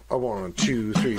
A 1, 2, 3.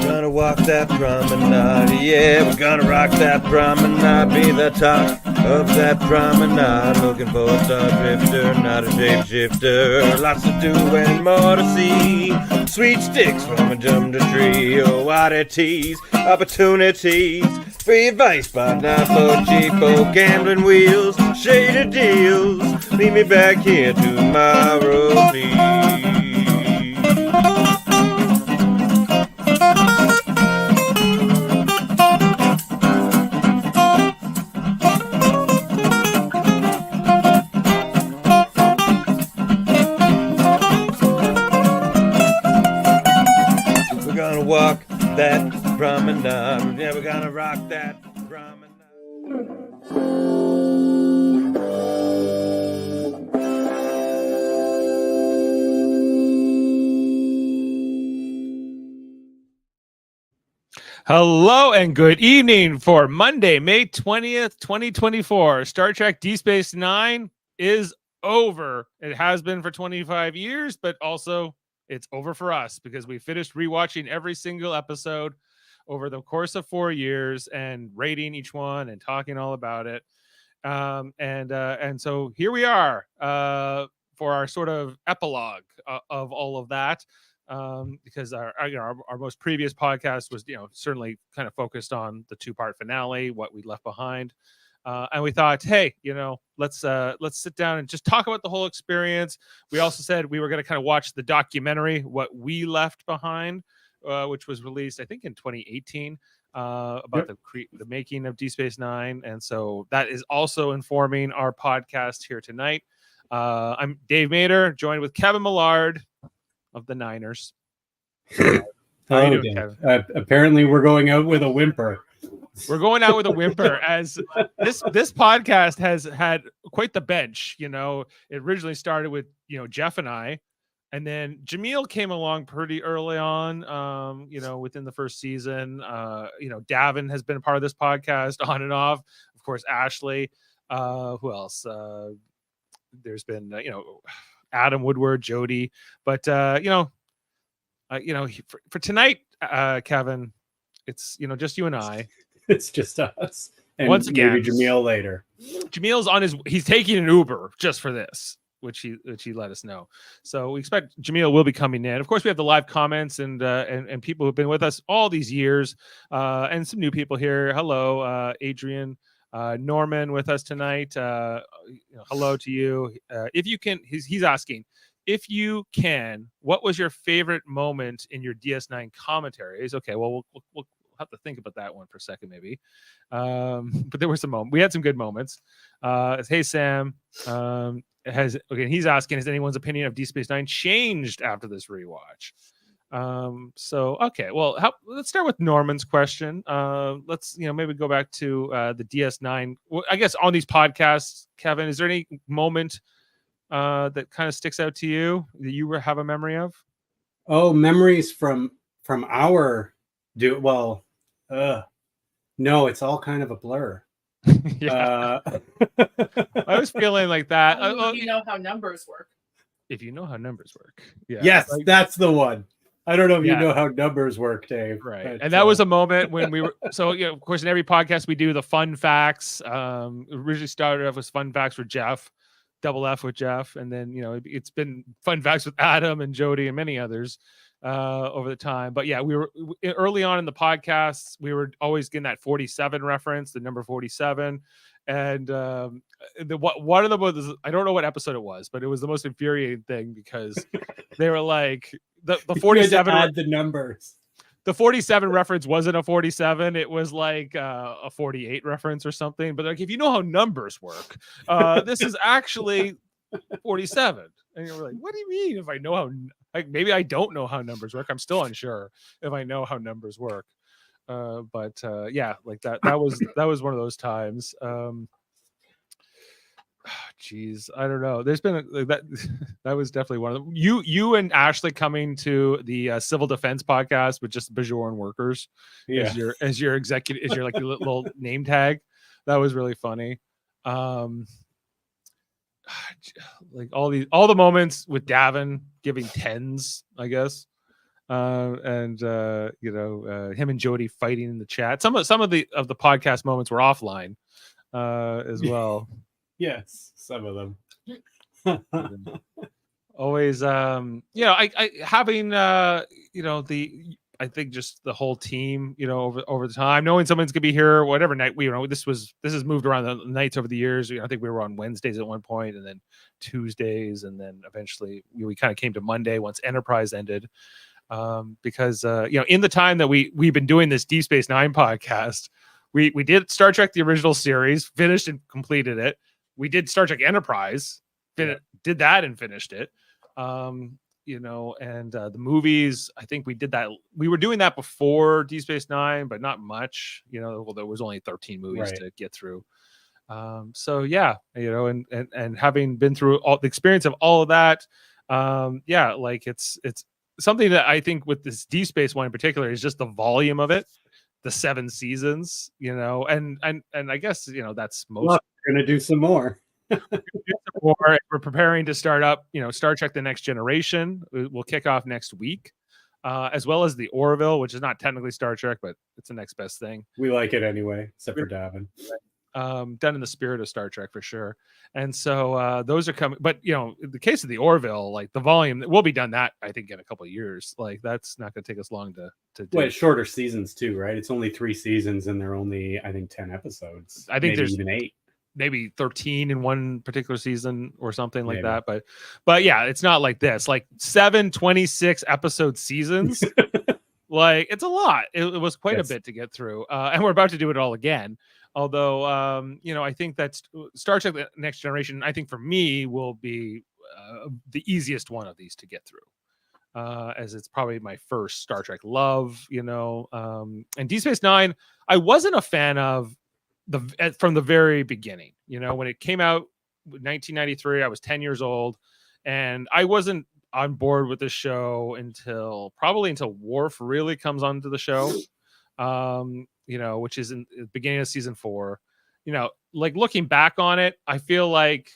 Gonna walk that promenade, yeah, we're gonna rock that promenade, be the talk of that promenade, looking for a star drifter, not a shapeshifter, lots to do and more to see, sweet sticks from a jump to tree, oh, oddities, opportunities, free advice, but not for cheapo gambling wheels, shaded deals, meet me back here tomorrow, please. Walk that promenade. Yeah, we're gonna rock that promenade. Hello and good evening for Monday, May 20th, 2024. Star Trek Deep Space Nine is over. It has been for 25 years, but also it's over for us because we finished rewatching every single episode over the course of 4 years and rating each one and talking all about it. And so here we are for our sort of epilogue of all of that. Because our most previous podcast was, certainly kind of focused on the 2-part finale, what we left behind. And we thought, hey, let's sit down and just talk about the whole experience. We also said we were going to kind of watch the documentary, What We Left Behind, which was released, I think, in 2018, about the making of Deep Space Nine. And so that is also informing our podcast here tonight. I'm Dave Mader, joined with Kevin Millard of the Niners. How you doing, Kevin? Apparently, we're going out with a whimper. We're going out with a whimper, as this podcast has had quite the bench. It originally started with Jeff and I, and then Jaemeel came along pretty early on. Within the first season, Davin has been a part of this podcast on and off. Of course, Ashley. Who else? There's been Adam Woodward, Jody, but for tonight, Kevin, it's just you and I. It's just us. And once again, maybe Jaemeel later. Jameel's he's taking an Uber just for this, which he let us know. So we expect Jaemeel will be coming in. Of course, we have the live comments and people who've been with us all these years, and some new people here. Hello, Adrian, Norman with us tonight. Hello to you. If you can, he's asking, if you can, what was your favorite moment in your DS9 commentaries? Okay, well, we'll have to think about that one for a second, maybe. But there were some moments. We had some good moments. Hey, Sam. He's asking, has anyone's opinion of Deep Space Nine changed after this rewatch? Let's start with Norman's question. Let's maybe go back to the DS9. Well, I guess on these podcasts, Kevin, is there any moment that kind of sticks out to you that you have a memory of? Oh, memories from our no, it's all kind of a blur. Yeah. I was feeling like that. You know how numbers work. If you know how numbers work. Yeah. Yes, that's the one. I don't know if you know how numbers work, Dave. Right. But, and that was a moment when we were, of course, in every podcast we do the fun facts. Originally started off with fun facts for Jeff, double F with Jeff. And then, it's been fun facts with Adam and Jody and many others over the time. But yeah, we were early on in the podcasts, we were always getting that 47 reference, the number 47. And one of them, I don't know what episode it was, but it was the most infuriating thing because they were like, the 47 add the numbers. The 47 reference wasn't a 47. It was like a 48 reference or something. But like, if you know how numbers work, this is actually 47. And you're like, what do you mean? If I know how, maybe I don't know how numbers work. I'm still unsure if I know how numbers work. Yeah, like that was one of those times. geez, I don't know. There's been that. That was definitely one of them. You and Ashley coming to the civil defense podcast with just Bajoran workers as your executive, as your like your little name tag. That was really funny. Like all the moments with Davin giving tens, I guess. And him and Jody fighting in the chat. Some of the podcast moments were offline as well. Yes, some of them. Always I having I think just the whole team, over the time, knowing someone's gonna be here whatever night this has moved around the nights over the years. I think we were on Wednesdays at one point, and then Tuesdays, and then eventually we kind of came to Monday once Enterprise ended. Because in the time that we've been doing this Deep Space Nine podcast, we did Star Trek the original series, finished and completed it. We did Star Trek Enterprise, did that and finished it. And the movies, I think we did that. We were doing that before Deep Space Nine, but not much. Well, there was only 13 movies to get through. So yeah, and having been through all the experience of all of that, like it's something that I think with this Deep Space one in particular is just the volume of it, the 7 seasons, and I guess that's most. Well, we're gonna do some more. We're preparing to start up, Star Trek: The Next Generation. We'll kick off next week, as well as the Orville, which is not technically Star Trek, but it's the next best thing. We like it anyway, except for Davin. Done in the spirit of Star Trek for sure. And so those are coming, but in the case of the Orville, like the volume, we'll be done that I think in a couple of years. Like that's not going to take us long to do. Well, it's shorter seasons too, right? It's only 3 seasons and they're only, I think, 10 episodes. I think there's even 8, maybe 13 in one particular season or something like that. But yeah, it's not like this, like 7 26 episode seasons. Like it's a lot. It was quite a bit to get through. And we're about to do it all again. Although, I think that's Star Trek: The Next Generation, I think for me will be the easiest one of these to get through, as it's probably my first Star Trek love, and Deep Space Nine, I wasn't a fan of from the very beginning. When it came out in 1993, I was 10 years old, and I wasn't on board with this show until Worf really comes onto the show. Which is in the beginning of season 4. Like looking back on it, I feel like,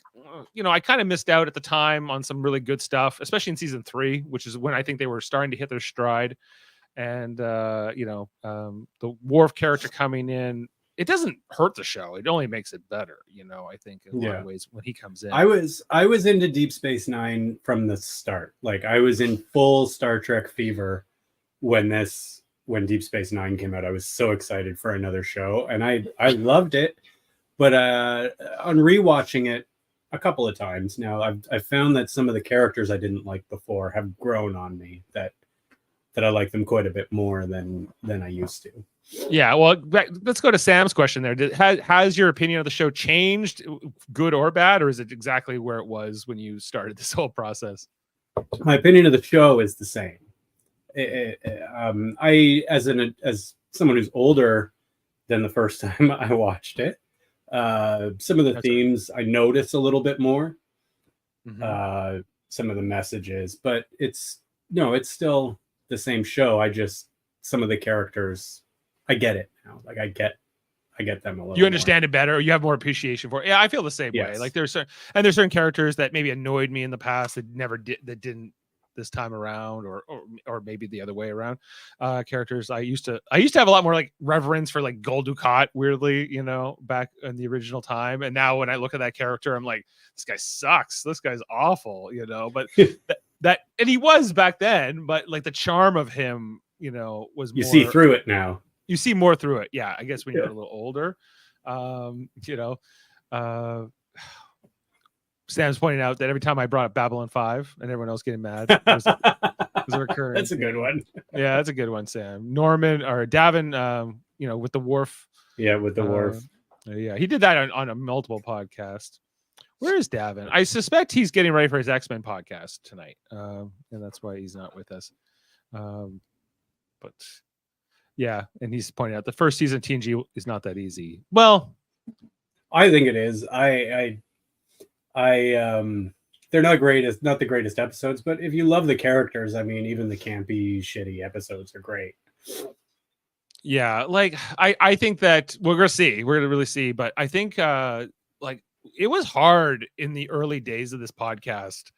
I kind of missed out at the time on some really good stuff, especially in season 3, which is when I think they were starting to hit their stride. And, the Worf character coming in, it doesn't hurt the show. It only makes it better, I think in a lot of ways when he comes in. I was into Deep Space Nine from the start. Like I was in full Star Trek fever when Deep Space Nine came out. I was so excited for another show, and I loved it. But on rewatching it a couple of times now, I've found that some of the characters I didn't like before have grown on me. That I like them quite a bit more than I used to. Yeah, well, let's go to Sam's question there. Has your opinion of the show changed, good or bad, or is it exactly where it was when you started this whole process? My opinion of the show is the same. I as someone who's older than the first time I watched it, some of the themes I notice a little bit more, some of the messages, but it's still the same show. Some of the characters, I get it now. Like I get them a little. You understand it better. Or you have more appreciation for it. Yeah, I feel the same way. Like there's certain characters that maybe annoyed me in the past that didn't this time around, or maybe the other way around. Characters I used to have a lot more like reverence for, like Gul Dukat, weirdly, back in the original time. And now when I look at that character, I'm like, this guy sucks. This guy's awful, but that and he was back then, but like the charm of him, was you more, see through it now. You see more through it. Yeah, I guess when you're a little older. Sam's pointing out that every time I brought up Babylon 5 and everyone else getting mad, it was a recurring. That's a good one. Yeah, that's a good one, Sam. Norman or Davin, with the Worf. Yeah, with the Worf. Yeah, he did that on a multiple podcast. Where is Davin? I suspect he's getting ready for his X-Men podcast tonight, and that's why he's not with us. But yeah, and he's pointing out the first season of TNG is not that easy. Well, I think it is. They're not the greatest episodes, but if you love the characters, I mean, even the campy, shitty episodes are great. Yeah, like I think that we're gonna really see, but I think like it was hard in the early days of this podcast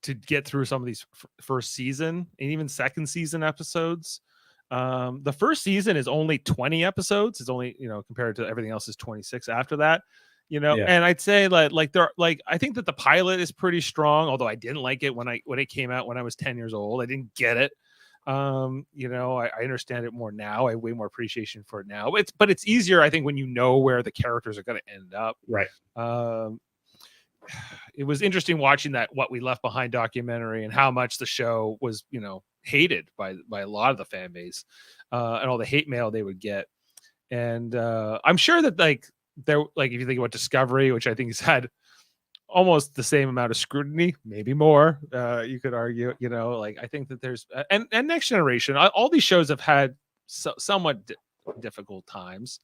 to get through some of these first season and even second season episodes. The first season is only 20 episodes. It's only, compared to everything else is 26 after that. Yeah. And I'd say I think that the pilot is pretty strong, although I didn't like it when it came out when I was 10 years old. I didn't get it. I understand it more now. I have way more appreciation for it now. But it's easier, I think, when you know where the characters are going to end up. Right. It was interesting watching that What We Left Behind documentary and how much the show was, hated by a lot of the fan base, and all the hate mail they would get. And I'm sure that if you think about Discovery, which I think has had almost the same amount of scrutiny, maybe more, you could argue, I think that there's and Next Generation, all these shows have had somewhat difficult times.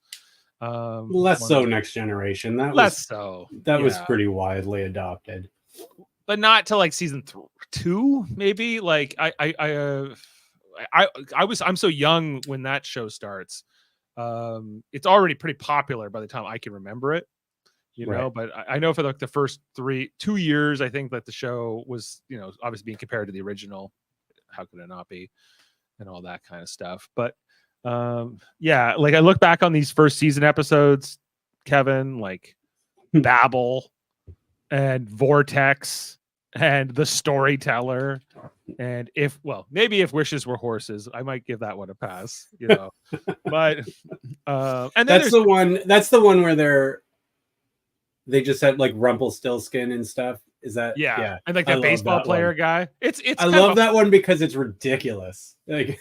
Less so Next Generation. That was pretty widely adopted, but not till like season 2, maybe. Like I'm so young when that show starts. It's already pretty popular by the time I can remember it. But I know for the first 2 years, I think that the show was, obviously being compared to the original. How could it not be? And all that kind of stuff. But I look back on these first season episodes, Kevin, like Babel and Vortex and The Storyteller. And maybe if Wishes Were Horses, I might give that one a pass, but and then that's the one where they just had like Rumpelstiltskin and stuff. Is that and like that baseball player guy. I love that one because it's ridiculous. Like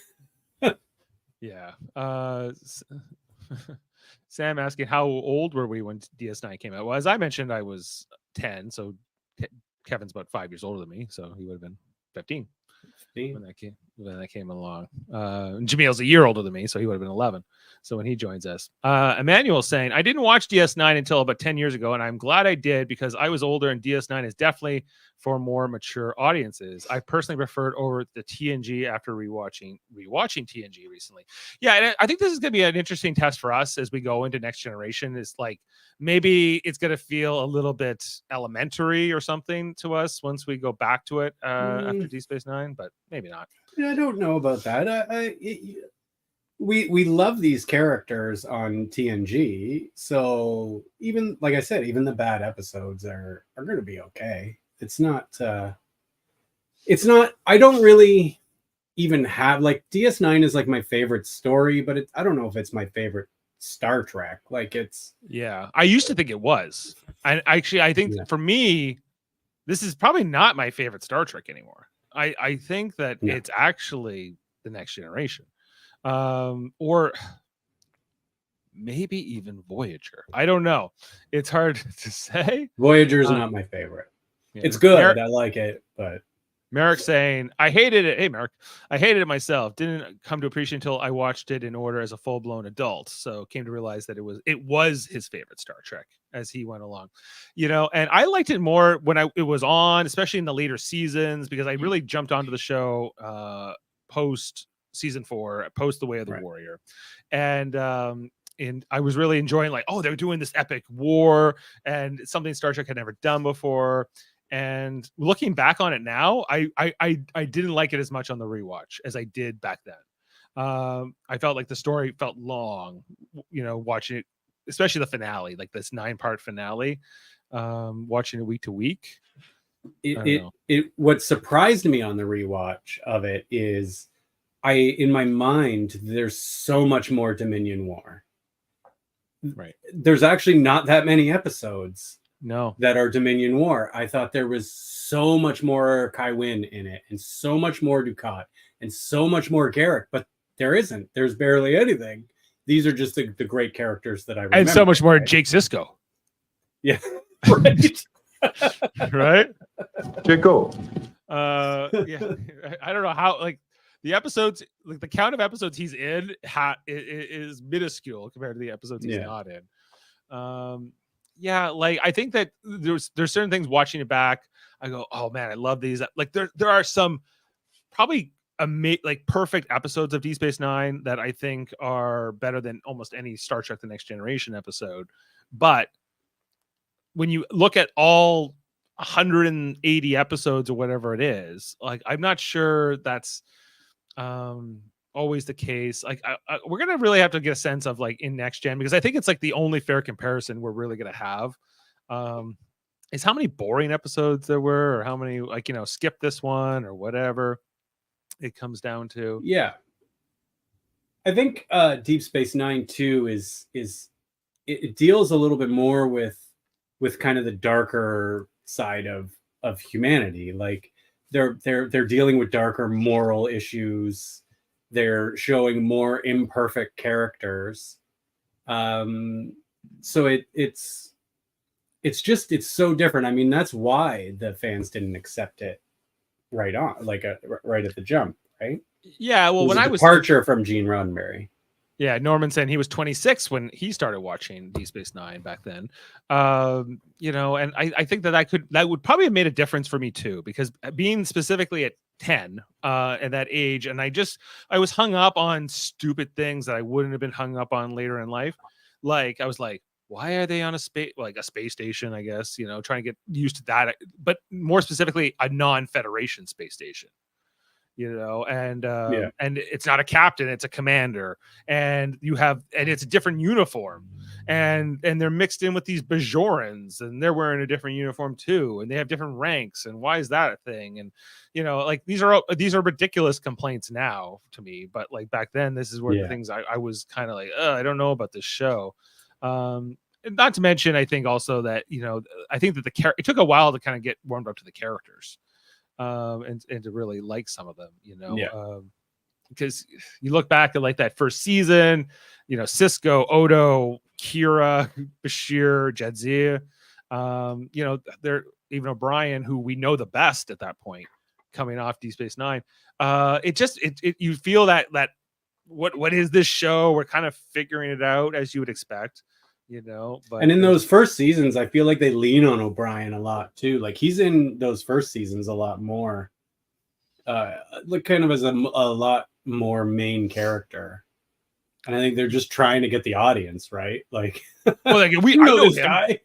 Sam asking how old were we when DS9 came out? Well, as I mentioned, I was 10, so Kevin's about 5 years older than me, so he would have been 15 when that came along. Jameel's a year older than me, so he would have been 11. So when he joins us, Emmanuel's saying, I didn't watch DS9 until about 10 years ago, and I'm glad I did because I was older, and DS9 is definitely for more mature audiences. I personally preferred over the TNG after rewatching TNG recently. Yeah, and I think this is going to be an interesting test for us as we go into Next Generation. Is like maybe it's going to feel a little bit elementary or something to us once we go back to it after Deep Space Nine, but maybe not. Yeah, I don't know about that. We love these characters on TNG, so even like I said, even the bad episodes are going to be okay. It's not. I don't really even have like DS9 is like my favorite story, but I don't know if it's my favorite Star Trek. Like it's. Yeah, I used to think it was. I think for me, this is probably not my favorite Star Trek anymore. I think that it's actually the Next Generation, or maybe even Voyager. I don't know. It's hard to say. Voyager's not my favorite. Yeah. It's good. I like it, but Merrick saying, I hated it. Hey, Merrick, I hated it myself. Didn't come to appreciate until I watched it in order as a full-blown adult. So came to realize that it was his favorite Star Trek as he went along, and I liked it more when it was on, especially in the later seasons, because I really jumped onto the show post season 4, post The Way of the Warrior. And I was really enjoying they're doing this epic war and something Star Trek had never done before. And looking back on it now, I didn't like it as much on the rewatch as I did back then. I felt like the story felt long, watching it, especially the finale, like this 9-part finale, watching it week to week. What surprised me on the rewatch of it is in my mind, there's so much more Dominion War. Right. There's actually not that many episodes that are Dominion War. I thought there was so much more Kai Wynn in it, and so much more Dukat, and so much more Garrick, but there isn't. There's barely anything. These are just the great characters that I remember. And so much more Jake Sisko. Yeah. Right. Right? Jaco. Yeah. I don't know how, the episodes, the count of episodes he's in is minuscule compared to the episodes he's not in. yeah, like I think that there's certain things watching it back. I go, oh man, I love these. Like there are some probably like perfect episodes of Deep Space Nine that I think are better than almost any Star Trek: The Next Generation episode. But when you look at all 180 episodes or whatever it is, like I'm not sure that's always the case. Like we're gonna really have to get a sense of like in Next Gen, because I think it's like the only fair comparison we're really gonna have. Is how many boring episodes there were, or how many like skip this one or whatever it comes down to. Yeah, I think Deep Space Nine too is it deals a little bit more with kind of the darker side of humanity. Like they're dealing with darker moral issues. They're showing more imperfect characters. So it's so different. I mean, that's why the fans didn't accept it right on, like right at the jump, right? Yeah, well, when I was departure from Gene Roddenberry. Yeah, Norman saying he was 26 when he started watching Deep Space Nine back then. And I think that would probably have made a difference for me too, because being specifically at 10 at that age, and I was hung up on stupid things that I wouldn't have been hung up on later in life. Like I was like, why are they on a space station? I guess trying to get used to that, but more specifically, a non-Federation space station. And it's not a captain, it's a commander, and it's a different uniform, and they're mixed in with these Bajorans, and they're wearing a different uniform too, and they have different ranks, and why is that a thing? And like these are ridiculous complaints now to me, but like back then, this is where the things I was kind of like, I don't know about this show. And not to mention, I think also that I think that it took a while to kind of get warmed up to the characters. And to really like some of them, because you look back at like that first season, Cisco, Odo, Kira, Bashir, Jadzia, they're even O'Brien, who we know the best at that point, coming off Deep Space Nine. You feel that what is this show? We're kind of figuring it out, as you would expect. But and in those first seasons, I feel like they lean on O'Brien a lot too. Like he's in those first seasons a lot more, like kind of as a lot more main character. And I think they're just trying to get the audience right. Like, we know this guy.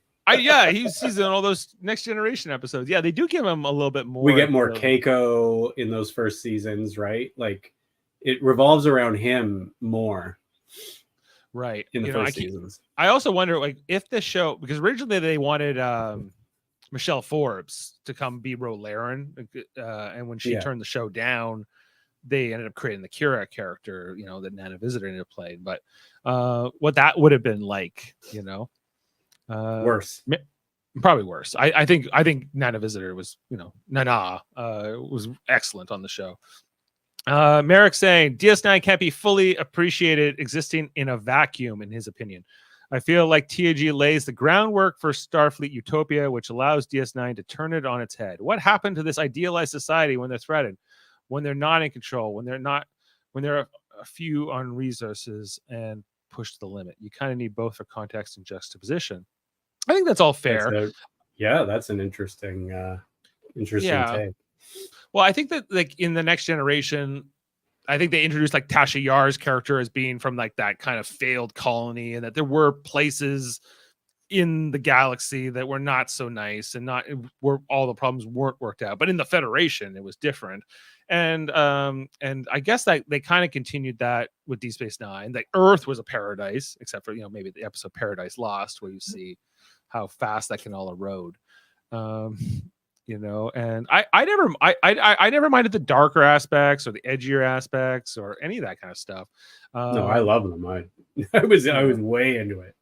He's in all those Next Generation episodes. Yeah, they do give him a little bit more. We get more Keiko in those first seasons, right? Like it revolves around him more. Right. In the first seasons. I also wonder, like, if the show, because originally they wanted Michelle Forbes to come be Ro Laren, and when she turned the show down, they ended up creating the Kira character, that Nana Visitor ended up playing. But what that would have been like, worse. Probably worse. I think Nana Visitor was, Nana was excellent on the show. Merrick saying DS9 can't be fully appreciated existing in a vacuum, in his opinion. I feel like TAG lays the groundwork for Starfleet Utopia, which allows DS9 to turn it on its head. What happened to this idealized society when they're threatened, when they're not in control, when they're a few on resources and pushed to the limit? You kind of need both for context and juxtaposition. I think that's all fair. That's an interesting take. Well, I think that like in the Next Generation, I think they introduced like Tasha Yar's character as being from like that kind of failed colony, and that there were places in the galaxy that were not so nice, and where all the problems weren't worked out. But in the Federation, it was different. And I guess that they kind of continued that with Deep Space Nine. That Earth was a paradise, except for maybe the episode Paradise Lost, where you see how fast that can all erode. And I never minded the darker aspects or the edgier aspects or any of that kind of stuff. No, I love them. I was way into it.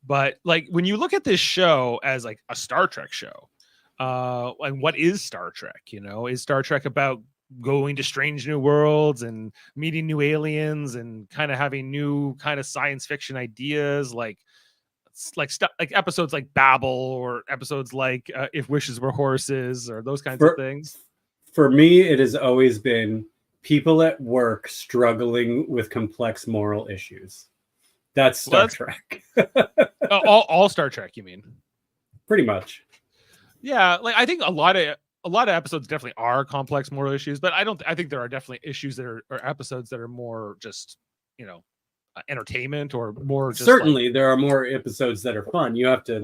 But like when you look at this show as like a Star Trek show, and what is Star Trek? Is Star Trek about going to strange new worlds and meeting new aliens and kind of having new kind of science fiction ideas, like stuff like episodes like Babel, or episodes like If Wishes Were Horses, or those kinds of things? For me, it has always been people at work struggling with complex moral issues. That's Star Trek. All Star Trek, you mean? Pretty much. Yeah, like I think a lot of episodes definitely are complex moral issues, but I think there are definitely issues that are or episodes that are more just, entertainment or more just Certainly there are more episodes that are fun. You have to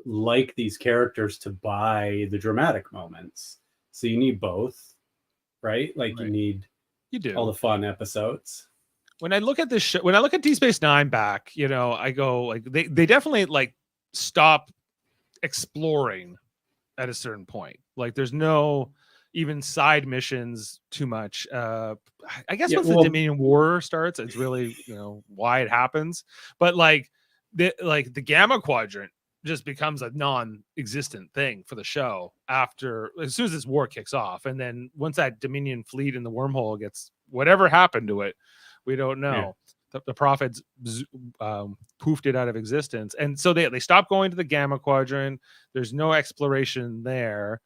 like these characters to buy the dramatic moments. So you need both, right? Like you do all the fun episodes. When I look at this show, when I look at Deep Space Nine back, I go like they definitely like stop exploring at a certain point. Like there's no even side missions too much. I guess once the Dominion War starts, it's really why it happens. But like the Gamma Quadrant just becomes a non-existent thing for the show as soon as this war kicks off, and then once that Dominion fleet in the wormhole gets whatever happened to it, we don't know. The prophets poofed it out of existence, and so they stopped going to the Gamma Quadrant. There's no exploration there.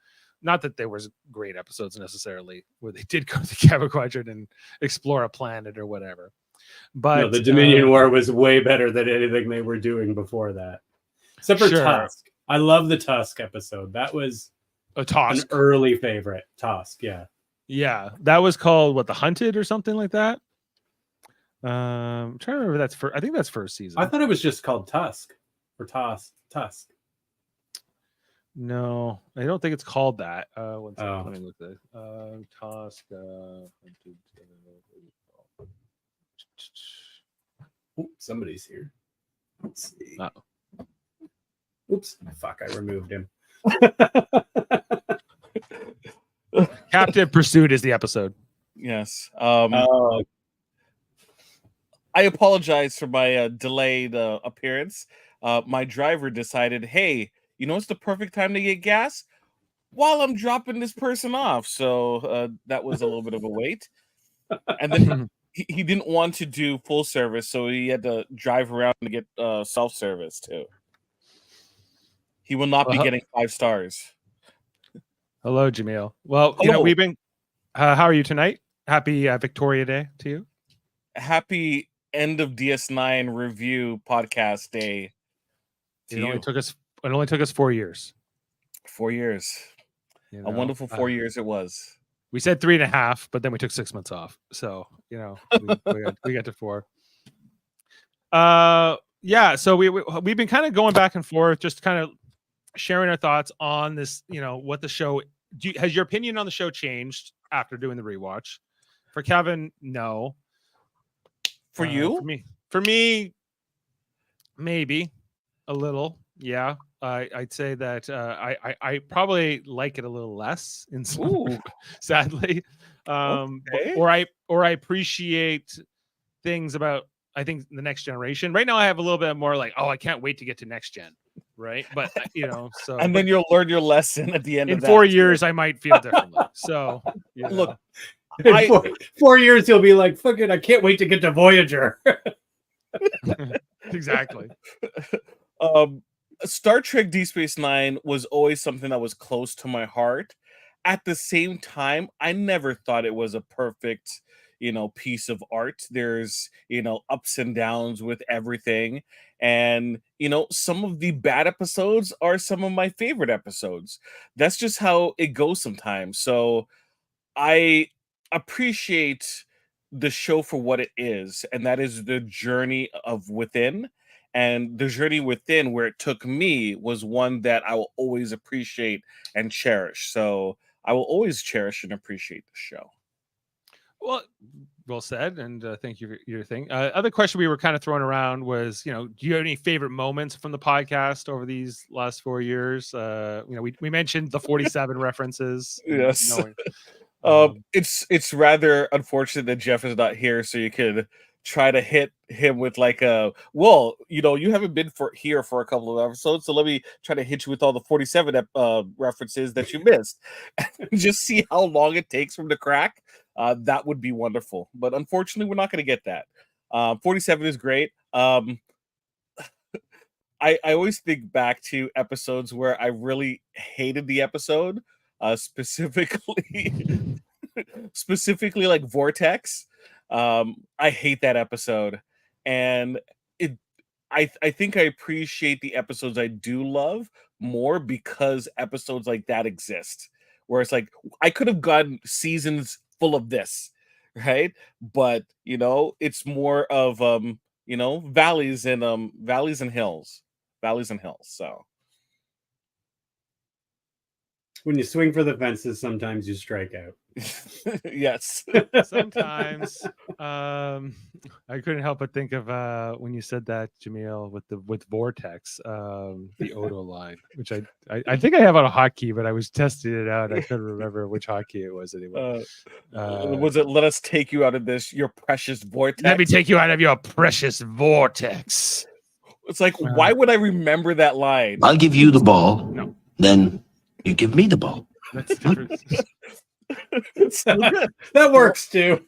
Not that there was great episodes necessarily where they did go to the Gamma Quadrant and explore a planet or whatever. But the Dominion War was way better than anything they were doing before that. Except for Tusk. I love the Tusk episode. That was a Tusk, an early favorite. Tusk, yeah. Yeah, that was called The Hunted or something like that. I'm trying to remember. I think that's first season. I thought it was just called Tusk or Tusk. No, I don't think it's called that. One second, let me look at it. Tusk. Somebody's here. Let's see. Uh-oh. Oops! Fuck! I removed him. Captive Pursuit is the episode. Yes. I apologize for my delayed appearance. My driver decided, hey, it's the perfect time to get gas while I'm dropping this person off. So that was a little bit of a wait. And then he didn't want to do full service, so he had to drive around to get self-service too. He will not be getting 5 stars. Hello, Jaemeel. Well, we've been. How are you tonight? Happy Victoria Day to you. Happy end of DS9 review podcast day. It only took us 4 years. 4 years. A wonderful 4 years it was. We said 3.5, but then we took 6 months off. So we got to 4. Yeah. So we've been kind of going back and forth, just kind of sharing our thoughts on this. What the show. Has your opinion on the show changed after doing the rewatch? For Kevin, no. For you? For me, maybe a little. Yeah, I'd say that I probably like it a little less in some, sadly. Okay. Or I appreciate things about, I think, the next generation. Right now, I have a little bit more like, I can't wait to get to next gen. Right, but so and then you'll learn your lesson at the end. In 4 years, I might feel differently. So look. In 4 years, he'll be like, "Fuck it! I can't wait to get to Voyager." Exactly. Star Trek Deep Space Nine was always something that was close to my heart. At the same time, I never thought it was a perfect, piece of art. There's, ups and downs with everything. And, some of the bad episodes are some of my favorite episodes. That's just how it goes sometimes. So I appreciate the show for what it is, and that is the journey of within. And the journey within where it took me was one that I will always appreciate and cherish. So I will always cherish and appreciate the show. Well said, and thank you for your thing. Other question we were kind of throwing around was, do you have any favorite moments from the podcast over these last 4 years? We mentioned the 47 references. Yes. It's rather unfortunate that Jeff is not here, so you could try to hit him with like you haven't been here for a couple of episodes, so let me try to hit you with all the 47 references that you missed and just see how long it takes from the crack. That would be wonderful, but unfortunately we're not going to get that. 47 is great. I always think back to episodes where I really hated the episode, specifically like Vortex. I hate that episode, and I think I appreciate the episodes I do love more because episodes like that exist. Where it's like I could have gotten seasons full of this, right? But it's more of valleys and hills. Valleys and hills. So When you swing for the fences, sometimes you strike out. yes. Sometimes I couldn't help but think of when you said that, Jaemeel, with Vortex, the Odo line, which I think I have on a hotkey, but I was testing it out. I couldn't remember which hotkey it was anymore. Was it "Let us take you out of this, your precious vortex"? Let me take you out of your precious vortex. It's like, why would I remember that line? I'll give you the ball. No. Then you give me the ball. That's different. It's still good. That works too.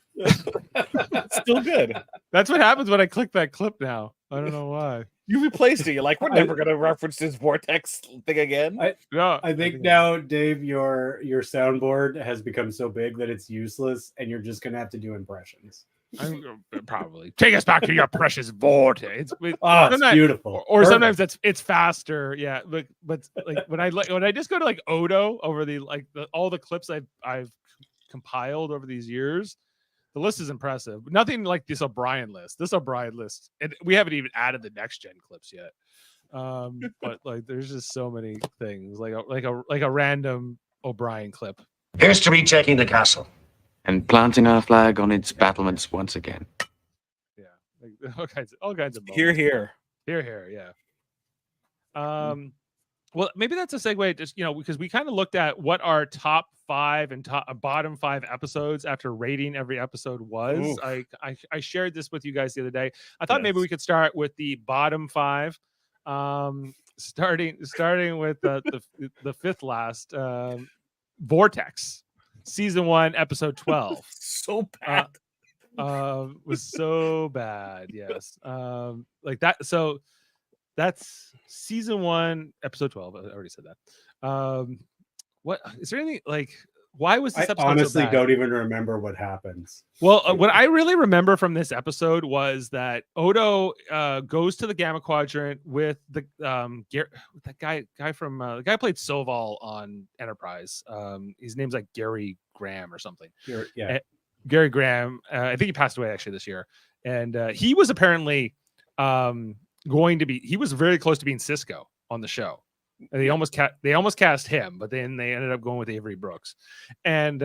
Still good. That's what happens when I click that clip now. I don't know why. You replaced it. You're like, we're never gonna reference this vortex thing again. No, I think now, Dave, your soundboard has become so big that it's useless, and you're just gonna have to do impressions. Probably take us back to your precious vortex. It's beautiful. Or sometimes it's faster. Yeah, but like when I just go to like Odo over all the clips I've compiled over these years, the list is impressive. Nothing like this O'Brien list. And we haven't even added the next gen clips yet. But like there's just so many things like a random O'Brien clip. Here's to retaking the castle. And planting our flag on its battlements once again. Yeah, like, all kinds of Here, here, yeah. Well, maybe that's a segue. Just because we kind of looked at what our top 5 and bottom 5 episodes after rating every episode was. Oof. I shared this with you guys the other day. I thought maybe we could start with the bottom 5. Starting with the fifth last, Vortex. Season 1, episode 12. So bad. Was so bad. Yes. Like that. So that's season 1, episode 12. I already said that. What is there anything like? Why was this episode honestly so bad? Don't even remember what happens. Well, what I really remember from this episode was that Odo goes to the Gamma Quadrant with the that guy from the guy who played Soval on Enterprise. His name's like Gary Graham or something. Gary Graham. I think he passed away actually this year, and he was apparently going to be. He was very close to being Cisco on the show. They almost cast him, but then they ended up going with Avery Brooks, and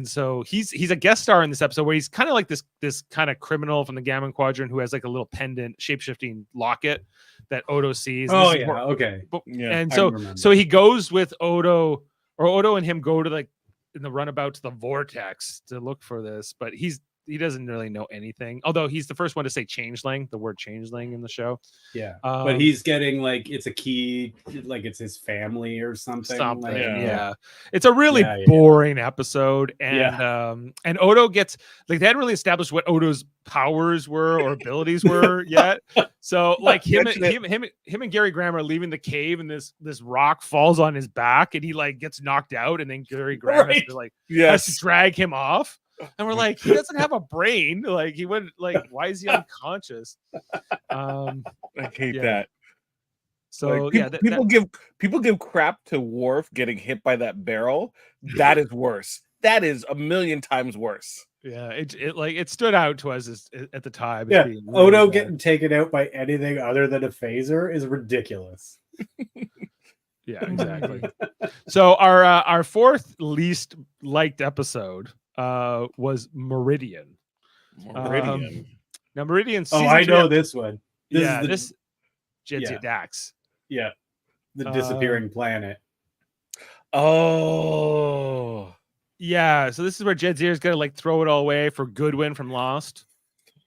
so he's a guest star in this episode where he's kind of like this kind of criminal from the Gamma Quadrant who has like a little pendant shape-shifting locket that Odo sees. Oh yeah, okay. And so he goes with Odo, or Odo and him go to like in the runabout to the Vortex to look for this, but he doesn't really know anything. Although he's the first one to say changeling, the word changeling in the show. Yeah, but he's getting like it's a key, like it's his family or something. Like, yeah. It's a really boring episand and Odo gets like they hadn't really established what Odo's powers were or abilities were yet. So like him and Gary Graham are leaving the cave and this rock falls on his back and he like gets knocked out and then Gary Graham has to drag him off. And we're like, he doesn't have a brain. Like he wouldn't like, why is he unconscious? I hate that. So like, people give crap to Worf getting hit by that barrel. That is worse. That is a million times worse. Yeah, it stood out to us at the time. Yeah, really Odo bad. getting taken out by anything other than a phaser is ridiculous. Yeah, exactly. So our fourth least liked episode was Meridian. Now Meridian. I know this one. This Jedzia Dax. Yeah, the disappearing planet. Oh, yeah. So this is where Jedzia is gonna like throw it all away for Goodwin from Lost.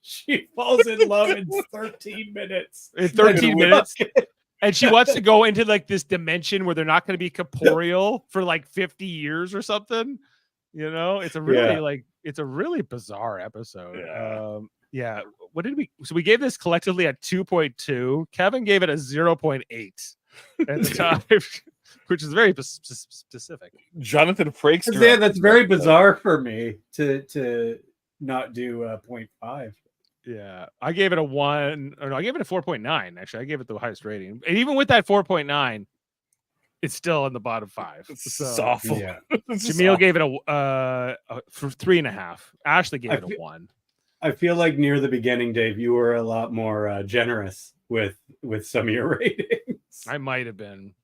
She falls in love in 13 minutes. In 13 minutes. And she wants to go into like this dimension where they're not going to be corporeal for like 50 years or something. You know, it's a really bizarre episode. What did we gave this collectively a 2.2. Kevin gave it a 0.8 at the time, which is very specific. Jonathan Frakes. Yeah, that's very bizarre for me to not do 0.5. Yeah, I gave it a 1. Or no, I gave it a 4.9. Actually, I gave it the highest rating. And even with that 4.9, it's still in the bottom 5. It's So awful. Yeah. It's just Jameel awful. gave it for 3.5. Ashley gave I it a feel- 1. I feel like near the beginning, Dave, you were a lot more generous with some of your ratings. I might have been.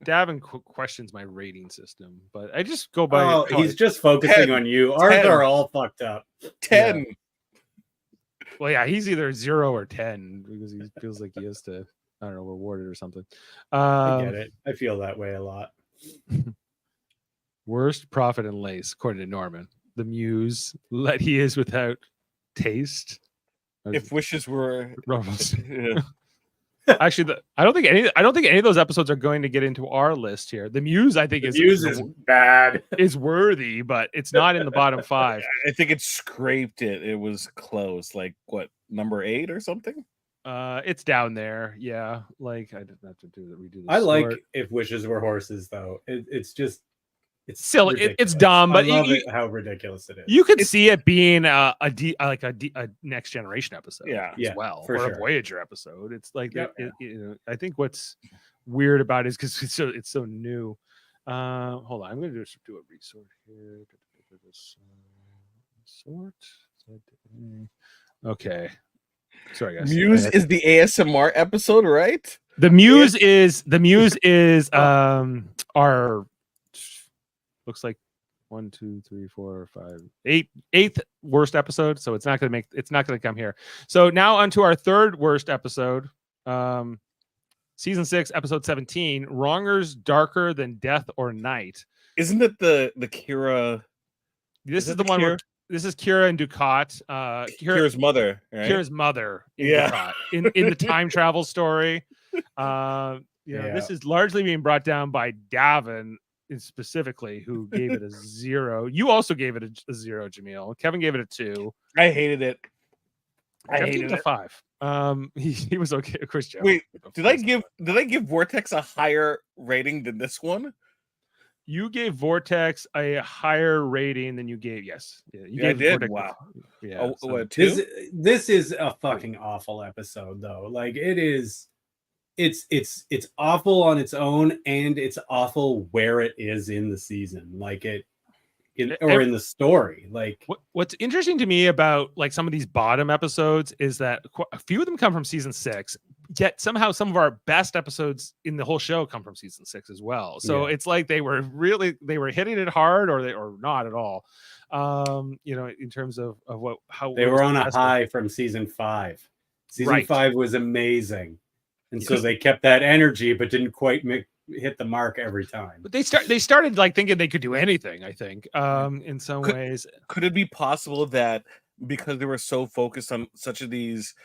Davin questions my rating system, but I just go by. Oh, he's just focusing 10, on you. Ours 10. are all fucked up. 10. Well, yeah, he's either 0 or 10 because he feels like he has to, I don't know, reward it or something. I get it. I feel that way a lot. Worst profit and lace, according to Norman. The Muse, let he is without taste. If wishes were Ruffles. yeah. Actually, I don't think any of those episodes are going to get into our list here. The Muse, I think, The Muse is bad. is worthy, but it's not in the bottom 5. I think it scraped it. It was close. Like what, number 8 or something? It's down there. Yeah, like I didn't have to redo this. I like If Wishes Were Horses, though. It's silly. It's ridiculous. dumb, but I love it how ridiculous it is. you could see it being a next generation episode, Yeah. as well, for or sure. a Voyager episode. It's like Yeah. I think what's weird about it is because it's so new. Hold on, I'm going to do a resort here. Sort. Okay. Sorry, guys. Muse is the ASMR episode, right? The Muse is our looks like 1, 2, 3, 4, 5, 8th worst episode. So it's not gonna come here. So now onto our 3rd worst episode. Season 6, episode 17, Wrongers Darker Than Death or Night. Isn't it the Kira? This is it the the one where Kira? this is Kira and Ducat. Kira's mother, right? Kira's mother in Yeah. Ducat, in the time travel story. This is largely being brought down by Davin specifically, who gave it a 0. You also gave it a 0, Jaemeel. Kevin gave it a 2. I hated it. I Kevin gave hated it a it. 5. He was okay. Chris Jones. Wait, did I give Vortex a higher rating than this one? You gave Vortex a higher rating than you gave. Yes, yeah, you Yeah, I gave did. Vortex Wow. Yeah. Oh, so- what, 2? This is a fucking awful episode, though. Like it is. It's awful on its own, and it's awful where it is in the season, like in the story. Like What's interesting to me about like some of these bottom episodes is that a few of them come from season 6, yet somehow some of our best episodes in the whole show come from season 6 as well. So Yeah. it's like they were hitting it hard, or not at all. In terms of how they were on a high from season 5. Season Right. 5 was amazing, and so Yes. they kept that energy, but didn't quite hit the mark every time. But they started like thinking they could do anything, I think, in some ways. Could it be possible that because they were so focused on such of these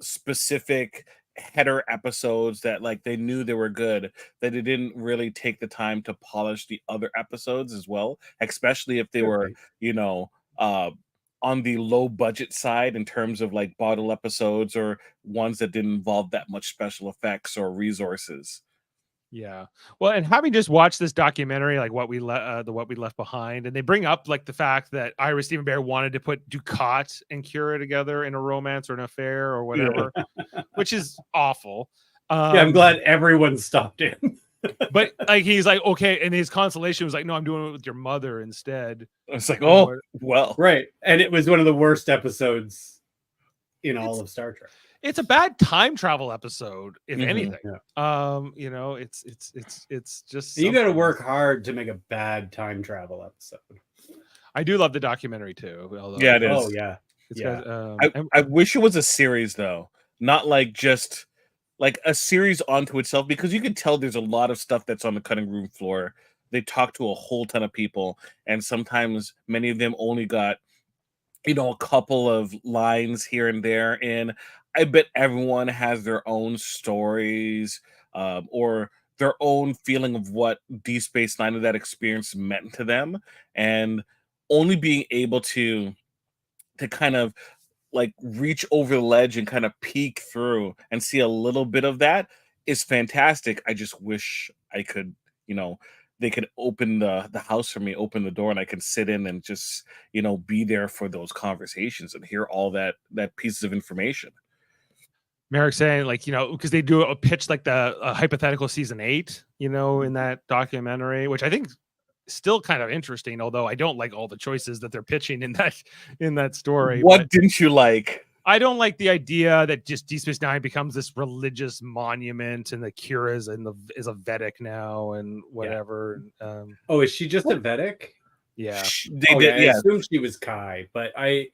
specific header episodes that like they knew they were good, that they didn't really take the time to polish the other episodes as well, especially if they were, on the low budget side in terms of like bottle episodes or ones that didn't involve that much special effects or resources. Yeah. Well, and having just watched this documentary, like what we left behind, and they bring up like the fact that Ira Stephen Bear wanted to put Ducat and Kira together in a romance or an affair or whatever, which is awful. I'm glad everyone stopped him. But like he's like, okay, and his consolation was like, no, I'm doing it with your mother instead. It's like, oh, well, Right. And it was one of the worst episodes in all of Star Trek. It's a bad time travel episode, if anything. Yeah. It's just You got to something. work hard to make a bad time travel episode. I do love the documentary too. Although yeah, it is. Oh yeah. it's Yeah. got, I wish it was a series though, not like just like a series onto itself, because you can tell there's a lot of stuff that's on the cutting room floor. They talk to a whole ton of people, and sometimes many of them only got a couple of lines here and there. And I bet everyone has their own stories or their own feeling of what Deep Space Nine of that experience meant to them, and only being able to kind of like reach over the ledge and kind of peek through and see a little bit of that is fantastic. I just wish I could, they could open the house for me, open the door, and I can sit in and just be there for those conversations and hear all that pieces of information. Merrick saying, like, because they do a pitch like the hypothetical season 8, in that documentary, which I think is still kind of interesting, although I don't like all the choices that they're pitching in that story. What didn't you like? I don't like the idea that just Deep Space Nine becomes this religious monument, and the Kira is a Vedic now and whatever. Yeah. Is she just a Vedic? Yeah, they did. I assumed she was Kai, but I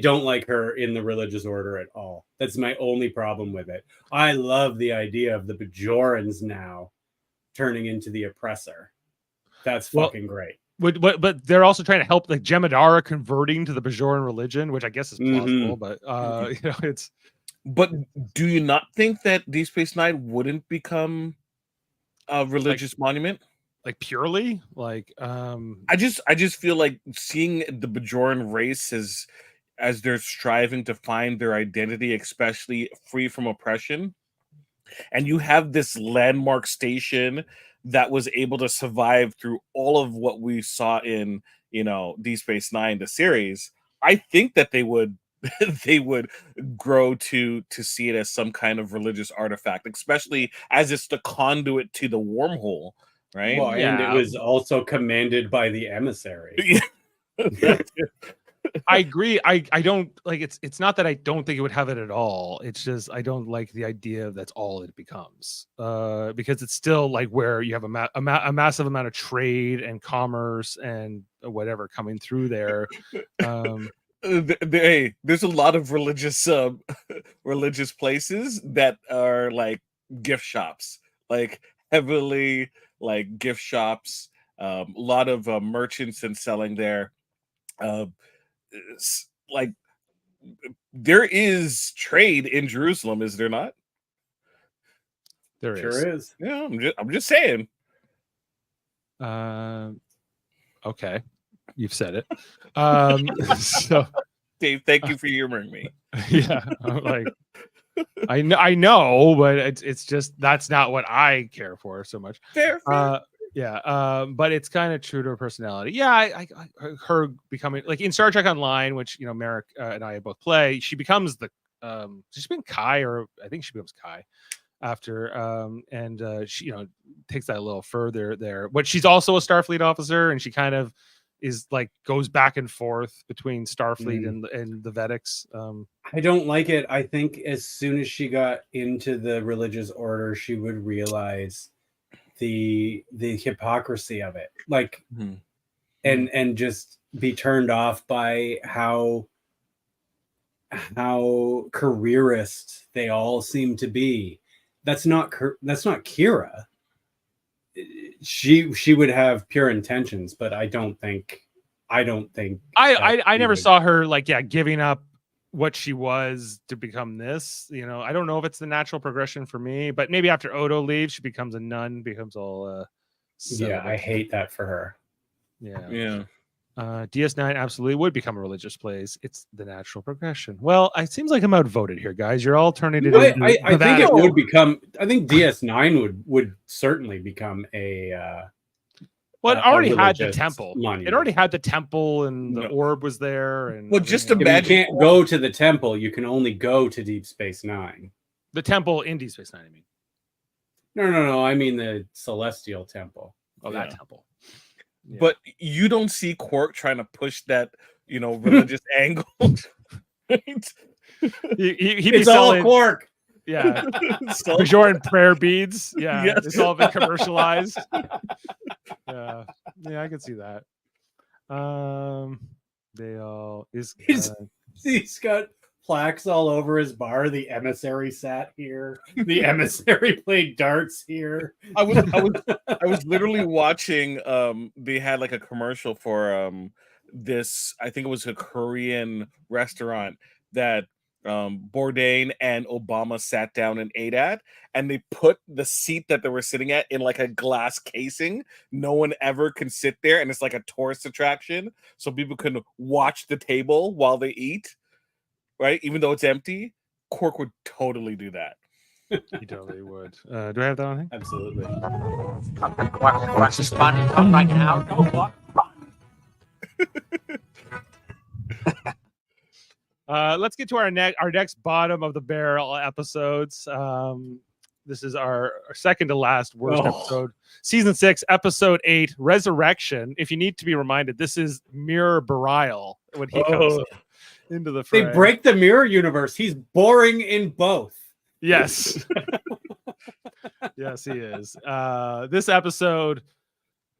don't like her in the religious order at all. That's my only problem with it. I love the idea of the Bajorans now turning into the oppressor. That's fucking great. But they're also trying to help, like, Jem'Hadar converting to the Bajoran religion, which I guess is plausible. But it's. But do you not think that Deep Space Nine wouldn't become a religious monument? Like, purely, like, I just feel like seeing the Bajoran race as they're striving to find their identity, especially free from oppression, and you have this landmark station that was able to survive through all of what we saw in Deep Space Nine, the series. I think that they would grow to see it as some kind of religious artifact, especially as it's the conduit to the wormhole, right? Well, and it was also commanded by the emissary. I agree. I don't like it's not that I don't think it would have it at all. It's just I don't like the idea that's all it becomes, because it's still like where you have a massive amount of trade and commerce and whatever coming through there. Hey, there's a lot of religious places that are like gift shops, like heavily like gift shops. A lot of merchants and selling there. Like, there is trade in Jerusalem, is there not? There sure is. Yeah, I'm just saying. Okay, you've said it. So, Dave, thank you for humoring me. Yeah, like I know, but it's just that's not what I care for so much. Fair. Yeah, but it's kind of true to her personality. Yeah, I her becoming like in Star Trek Online, which Merrick and I both play. She becomes she's been Kai, or I think she becomes Kai after, and she takes that a little further there. But she's also a Starfleet officer, and she kind of is like goes back and forth between Starfleet and the Vedics. I don't like it. I think as soon as she got into the religious order, she would realize the hypocrisy of it, like, and just be turned off by how careerist they all seem to be. That's not Kira. She would have pure intentions, but I don't think I never saw her like giving up what she was to become this. I don't know if it's the natural progression for me, but maybe after Odo leaves, she becomes a nun, becomes all I hate that for her. Yeah. DS9 absolutely would become a religious place. It's the natural progression. Well, it seems like I'm outvoted here, guys. You're all turning it into I think it would become. I think DS9 would certainly become a. Well, it already had the temple. Monument. It already had the temple, and the orb was there. And well, just imagine you can't go to the temple. You can only go to Deep Space Nine. The temple in Deep Space Nine, I mean. No. I mean the Celestial Temple. Oh, that temple. Yeah. But you don't see Quark trying to push that, religious angle. Right? It's all Quark. Yeah. Bajoran prayer beads. Yeah. Yes. It's all been commercialized. Yeah, I can see that. He's got plaques all over his bar. The emissary sat here. The emissary played darts here. I was literally watching. They had like a commercial for this. I think it was a Korean restaurant that Bourdain and Obama sat down and ate at, and they put the seat that they were sitting at in like a glass casing. No one ever can sit there, and it's like a tourist attraction, so people can watch the table while they eat, right? Even though it's empty. Quark would totally do that. He totally would. Do I have that on here? Absolutely. What's the spot on right now? Go Let's get to our next bottom of the barrel episodes. This is our second to last worst episode, season 6, episode 8, Resurrection. If you need to be reminded, this is Mirror Burial when he comes into the fray. They break the mirror universe. He's boring in both. Yes. Yes, he is. This episode,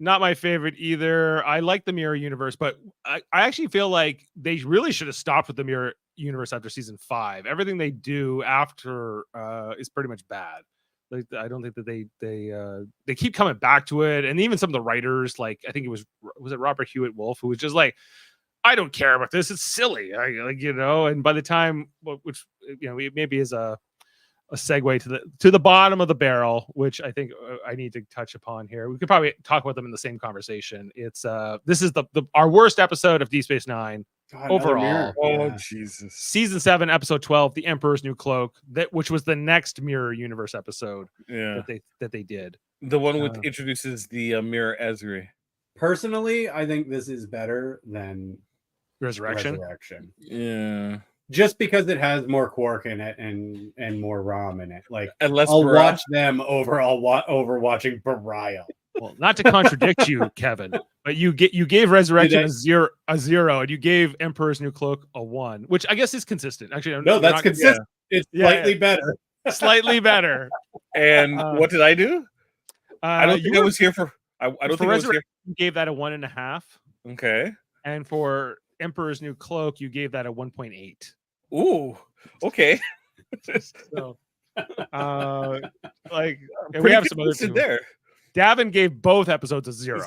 not my favorite either. I like the mirror universe, but I actually feel like they really should have stopped with the mirror universe after season 5. Everything they do after is pretty much bad. Like, I don't think that they keep coming back to it, and even some of the writers, like I think it was it Robert Hewitt Wolf, who was just like, I don't care about this. It's silly, And by the time, which maybe is a segue to the bottom of the barrel, which I think I need to touch upon here. We could probably talk about them in the same conversation. It's this is our worst episode of Deep Space Nine overall. Oh, Jesus. Season 7, episode 12, The Emperor's New Cloak, which was the next Mirror Universe episode that they did. The one with introduces the Mirror Ezri. Personally, I think this is better than Resurrection. Yeah. Just because it has more Quark in it and more Rom in it. Like, and less I'll Burial. watch them over watching Burial. Well, not to contradict you, Kevin, but you gave Resurrection a zero, and you gave Emperor's New Cloak a 1, which I guess is consistent. Actually, no, that's consistent. Yeah. It's slightly better. Slightly better. And what did I do? I don't think I was here for. I don't think I was here. You gave that a 1.5. Okay. And for Emperor's New Cloak, you gave that a 1.8. Ooh. Okay. So, and we have some other there. Davin gave both episodes a 0.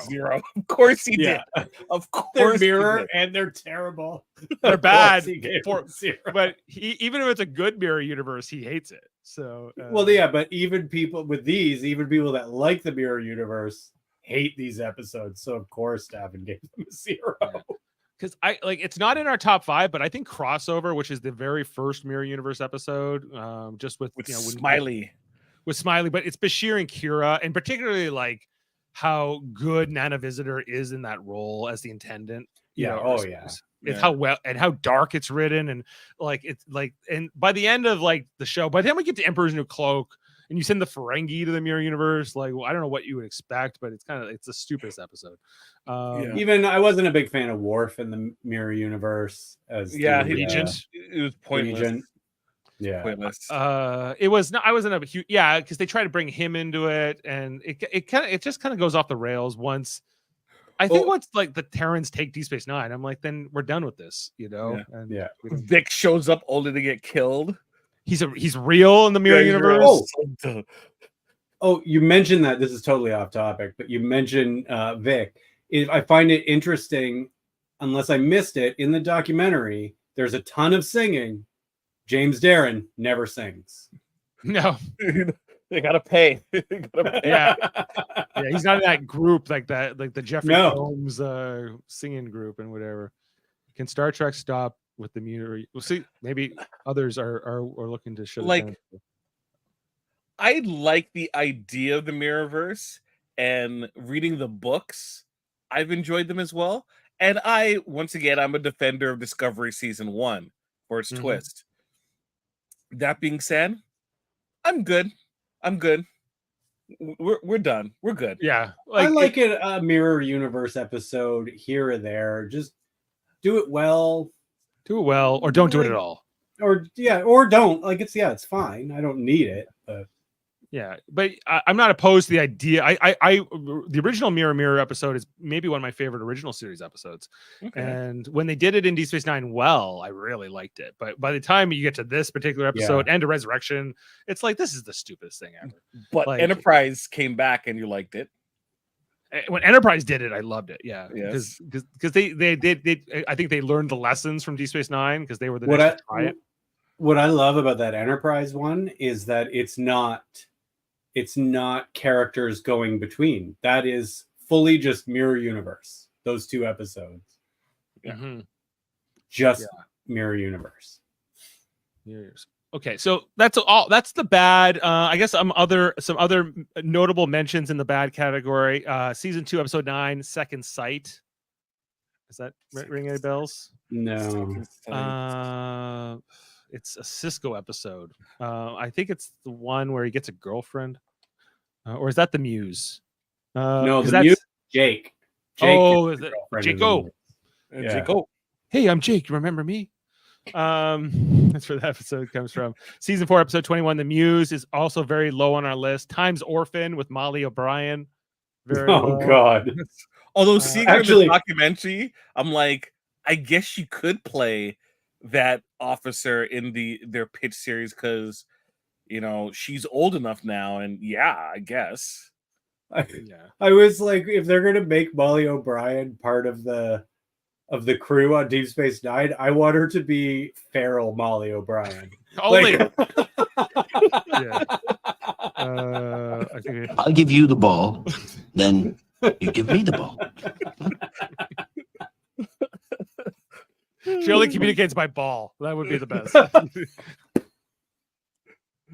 Of course he did. Of course, they're mirror and they're terrible. They're bad. But even if it's a good mirror universe, he hates it. So but even people that like the mirror universe hate these episodes. So of course, Davin gave them a 0. Because it's not in our top 5, but I think Crossover, which is the very first Mirror Universe episode, just with Smiley. With Smiley, but it's Bashir and Kira, and particularly like how good Nana Visitor is in that role as the intendant. It's how well and how dark it's written, and and by the end of the show, by the time we get to Emperor's New Cloak, and you send the Ferengi to the Mirror Universe, I don't know what you would expect, but it's the stupidest episode. Even I wasn't a big fan of Worf in the Mirror Universe as Regent. It was pointless. Regent. Yeah, pointless. It was not. I wasn't a huge because they try to bring him into it, and it just kind of goes off the rails once. I think once the Terrans take Deep Space Nine, I'm like, then we're done with this, Vic shows up only to get killed. He's real in the Mirror Universe. You mentioned that. This is totally off topic, but you mentioned Vic. I find it interesting, unless I missed it in the documentary. There's a ton of singing. James Darren never sings. No, they gotta pay. Yeah, he's not in that group like that, like the Jeffrey Holmes singing group and whatever. Can Star Trek stop with the mirror? We'll see. Maybe others are looking to show. I like the idea of the Mirrorverse, and reading the books, I've enjoyed them as well. And I'm a defender of Discovery season 1 for its twist. That being said, I'm good. We're done. We're good. Yeah. I like a Mirror Universe episode here or there. Just do it well. Or don't do it at all. Or don't. It's fine. I don't need it. But yeah, but I'm not opposed to the idea. The original Mirror episode is maybe one of my favorite original series episodes. Okay. And when they did it in Deep Space Nine, I really liked it. But by the time you get to this particular episode and to Resurrection, it's like, this is the stupidest thing ever. But Enterprise came back and you liked it. When Enterprise did it, I loved it. Yeah, because they I think they learned the lessons from Deep Space Nine because they were the next to try it. What I love about that Enterprise one is that it's not characters going between. That is fully just Mirror Universe. Those 2 episodes. Yeah. Just Mirror Universe. Okay, so that's all. That's the bad. I guess some other notable mentions in the bad category. Season 2, episode 9, Second Sight. Does that ring any bells? No. It's a Cisco episode. I think it's the one where he gets a girlfriend, or is that the Muse? No, 'cause the that's mute Jake. Oh, gets is the it girlfriend in the Jaco? Muse. Yeah. Jaco. Hey, I'm Jake. You remember me? That's where the episode comes from. Season 4, episode 21, The Muse is also very low on our list. Times Orphan with Molly O'Brien. Very Oh low. God. Although seeing her in actually- the documentary, I'm like, I guess she could play that officer in their pitch series because she's old enough now, and I guess. Yeah. I was like, if they're gonna make Molly O'Brien part of the crew on Deep Space Nine, I want her to be feral Molly O'Brien. Only. Like- Yeah. I think I'll give you the ball, then you give me the ball. she only communicates by ball. That would be the best. Oh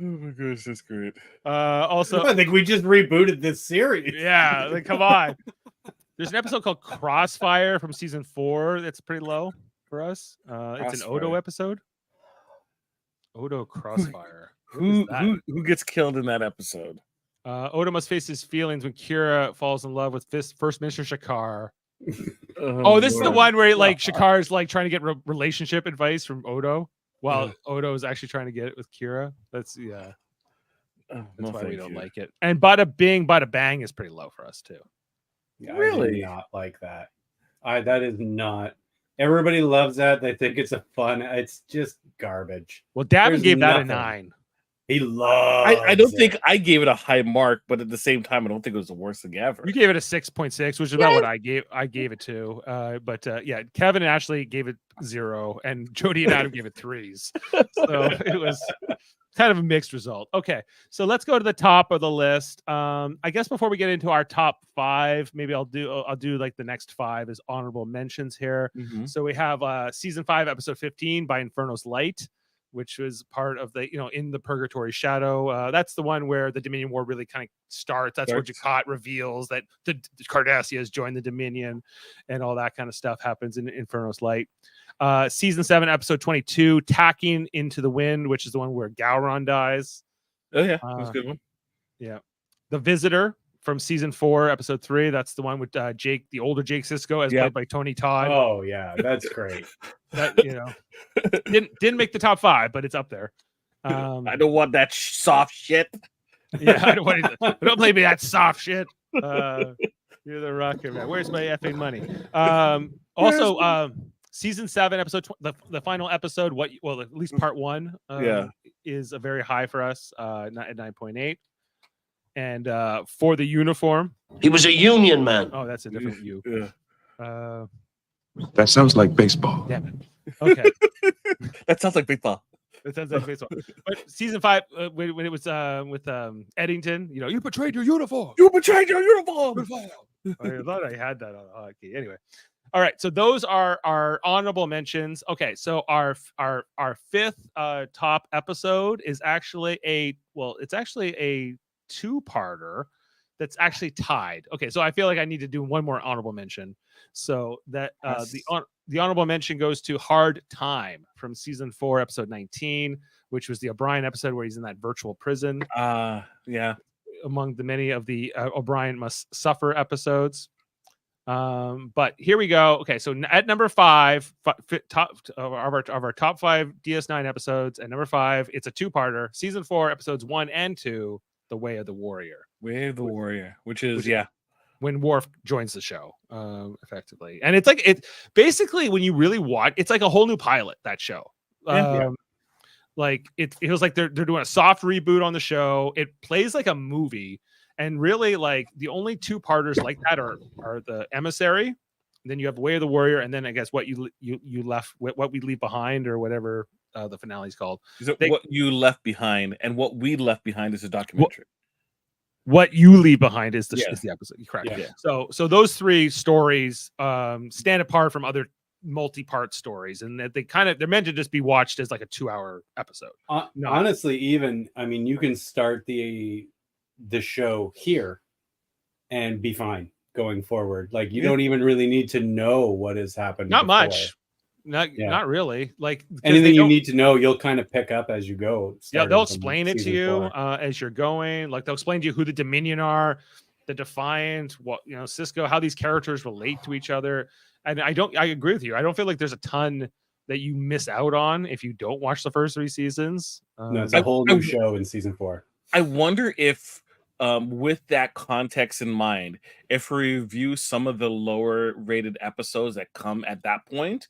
my gosh, that's great. Also, I think we just rebooted this series. yeah, like come on. There's an episode called Crossfire from season 4 that's pretty low for us. It's an Odo Crossfire. episode. Odo Crossfire. What is that? Who gets killed in that episode? Odo must face his feelings when Kira falls in love with First Minister Shakar. Oh, Oh, this is the Lord. one where like Shakar's like trying to get relationship advice from Odo, while Yeah. Odo is actually trying to get it with Kira. That's Oh, that's no, why we thank don't you. like it. And Bada Bing, Bada Bang is pretty low for us too. Yeah, I Really? do not like that. That is not. Everybody loves that. They think it's a fun. It's just garbage. Well, Davin There's gave that a nothing. 9. He loves. I don't it. think I gave it a high mark, but at the same time, I don't think it was the worst thing ever. You gave it a 6.6, which is about what I gave it to. But yeah, Kevin and Ashley gave it 0, and Jody and Adam gave it 3s. So it was kind of a mixed result. Okay, so let's go to the top of the list. I guess before we get into our top 5, maybe I'll do like the next 5 as honorable mentions here. Mhm. So we have season 5, episode 15 by Inferno's Light, which was part of the, in the Purgatory Shadow. That's the one where the Dominion War really kind of starts. That's where Jacquot reveals that the Cardassians joined the Dominion, and all that kind of stuff happens in Inferno's Light. Season 7, episode 22, Tacking into the Wind, which is the one where Gowron dies. Oh yeah, that's a good one. Yeah. The Visitor from season 4, episode 3. That's the one with Jake, the older Jake Sisko, as played by Tony Todd. Oh yeah, that's great. That didn't make the top 5, but it's up there. I don't want that soft shit. Yeah, I don't blame me that soft shit. You're the rocket man. Where's my effing money? Also, season 7, episode the final episode. At least part 1. Is a very high for us. At 9.8. And for the uniform, He was a union man. oh, that's a different you. Yeah. That sounds like baseball. Damn it. Okay. That sounds like baseball. It sounds like baseball. But season 5, when it was with Eddington, you betrayed your uniform. You betrayed your uniform. I thought I had that on hockey. Anyway, all right. So those are our honorable mentions. Okay, so our 5th top episode is actually a 2-parter that's actually tied. Okay, so I feel like I need to do one more honorable mention. So that the honorable mention goes to Hard Time from season 4, episode 19, which was the O'Brien episode where he's in that virtual prison. Yeah. Among the many of the O'Brien Must Suffer episodes. But here we go. Okay, so at number 5, top of our top 5 DS9 episodes, and number 5, it's a 2-parter, season 4, episodes 1 and 2, The Way of the Warrior. Way of the Warrior, which is when Worf joins the show, effectively. And it's basically when you really watch, it's like a whole new pilot, that show. Like it feels like they're doing a soft reboot on the show. It plays like a movie, and really like the only 2-parters like that are the Emissary, then you have Way of the Warrior, and then I guess what you left, what we leave behind, or whatever the finale's called. Is it what you left behind, and what we left behind is a documentary. What you leave behind is the episode. Correct. Yeah. So those 3 stories stand apart from other multi-part stories, and that they're meant to just be watched as like a 2-hour episode. Honestly, even I mean, you can start the show here and be fine going forward. Like you don't even really need to know what has happened. Not before. much. Not really. Like anything you need to know, you'll kind of pick up as you go. Yeah, they'll explain it to you as you're going. Like they'll explain to you who the Dominion are, the Defiant, what Cisco, how these characters relate to each other. And I agree with you. I don't feel like there's a ton that you miss out on if you don't watch the first 3 seasons. No, it's a whole new show in season 4. I wonder if, with that context in mind, if we review some of the lower rated episodes that come at that point,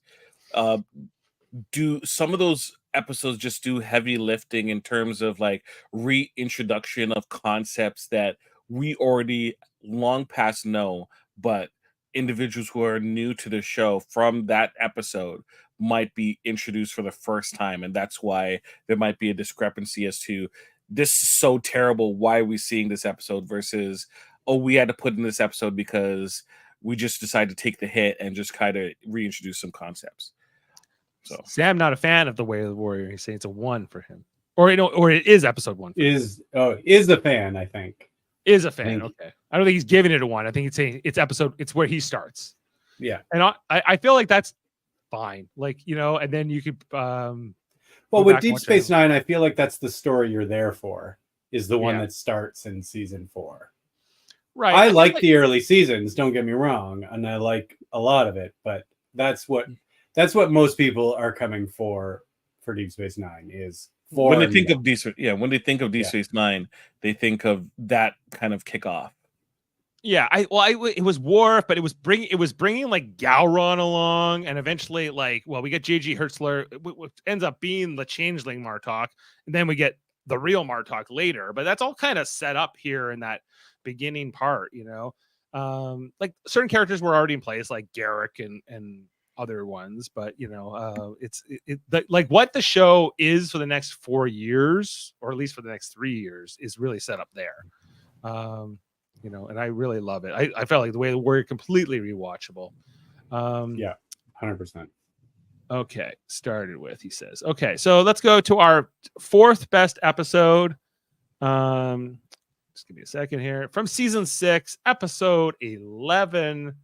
do some of those episodes just do heavy lifting in terms of like reintroduction of concepts that we already long past know, but individuals who are new to the show from that episode might be introduced for the first time, and that's why there might be a discrepancy as to this is so terrible, why are we seeing this episode, versus we had to put in this episode because we just decided to take the hit and just kind of reintroduce some concepts. So Sam not a fan of The Way of the Warrior. He's saying it's a 1 for him, or it is episode 1. Is the fan? I think is a fan. Okay, I don't think he's giving it a 1. I think it's where he starts. Yeah, and I feel like that's fine. Like and then you could. Well, with Deep Space Nine, I feel like that's the story you're there for. Is the one that starts in season 4. Right. I like the early seasons. Don't get me wrong, and I like a lot of it. But that's what most people are coming for Deep Space Nine is. When they think of Deep Space Nine, they think of that kind of kickoff. Yeah, it was Worf, but it was bringing like Gowron along, and eventually we get J.G. Hertzler, which ends up being the changeling Martok, and then we get the real Martok later. But that's all kind of set up here in that beginning part, like certain characters were already in place, like Garrick and other ones, but it's like what the show is for the next 4 years, or at least for the next 3 years, is really set up there. And I really love it. I felt like The Way of the Warrior completely rewatchable. 100%. Okay, started with, he says. Okay, so let's go to our 4th best episode. Just give me a second here. From season 6, episode 11.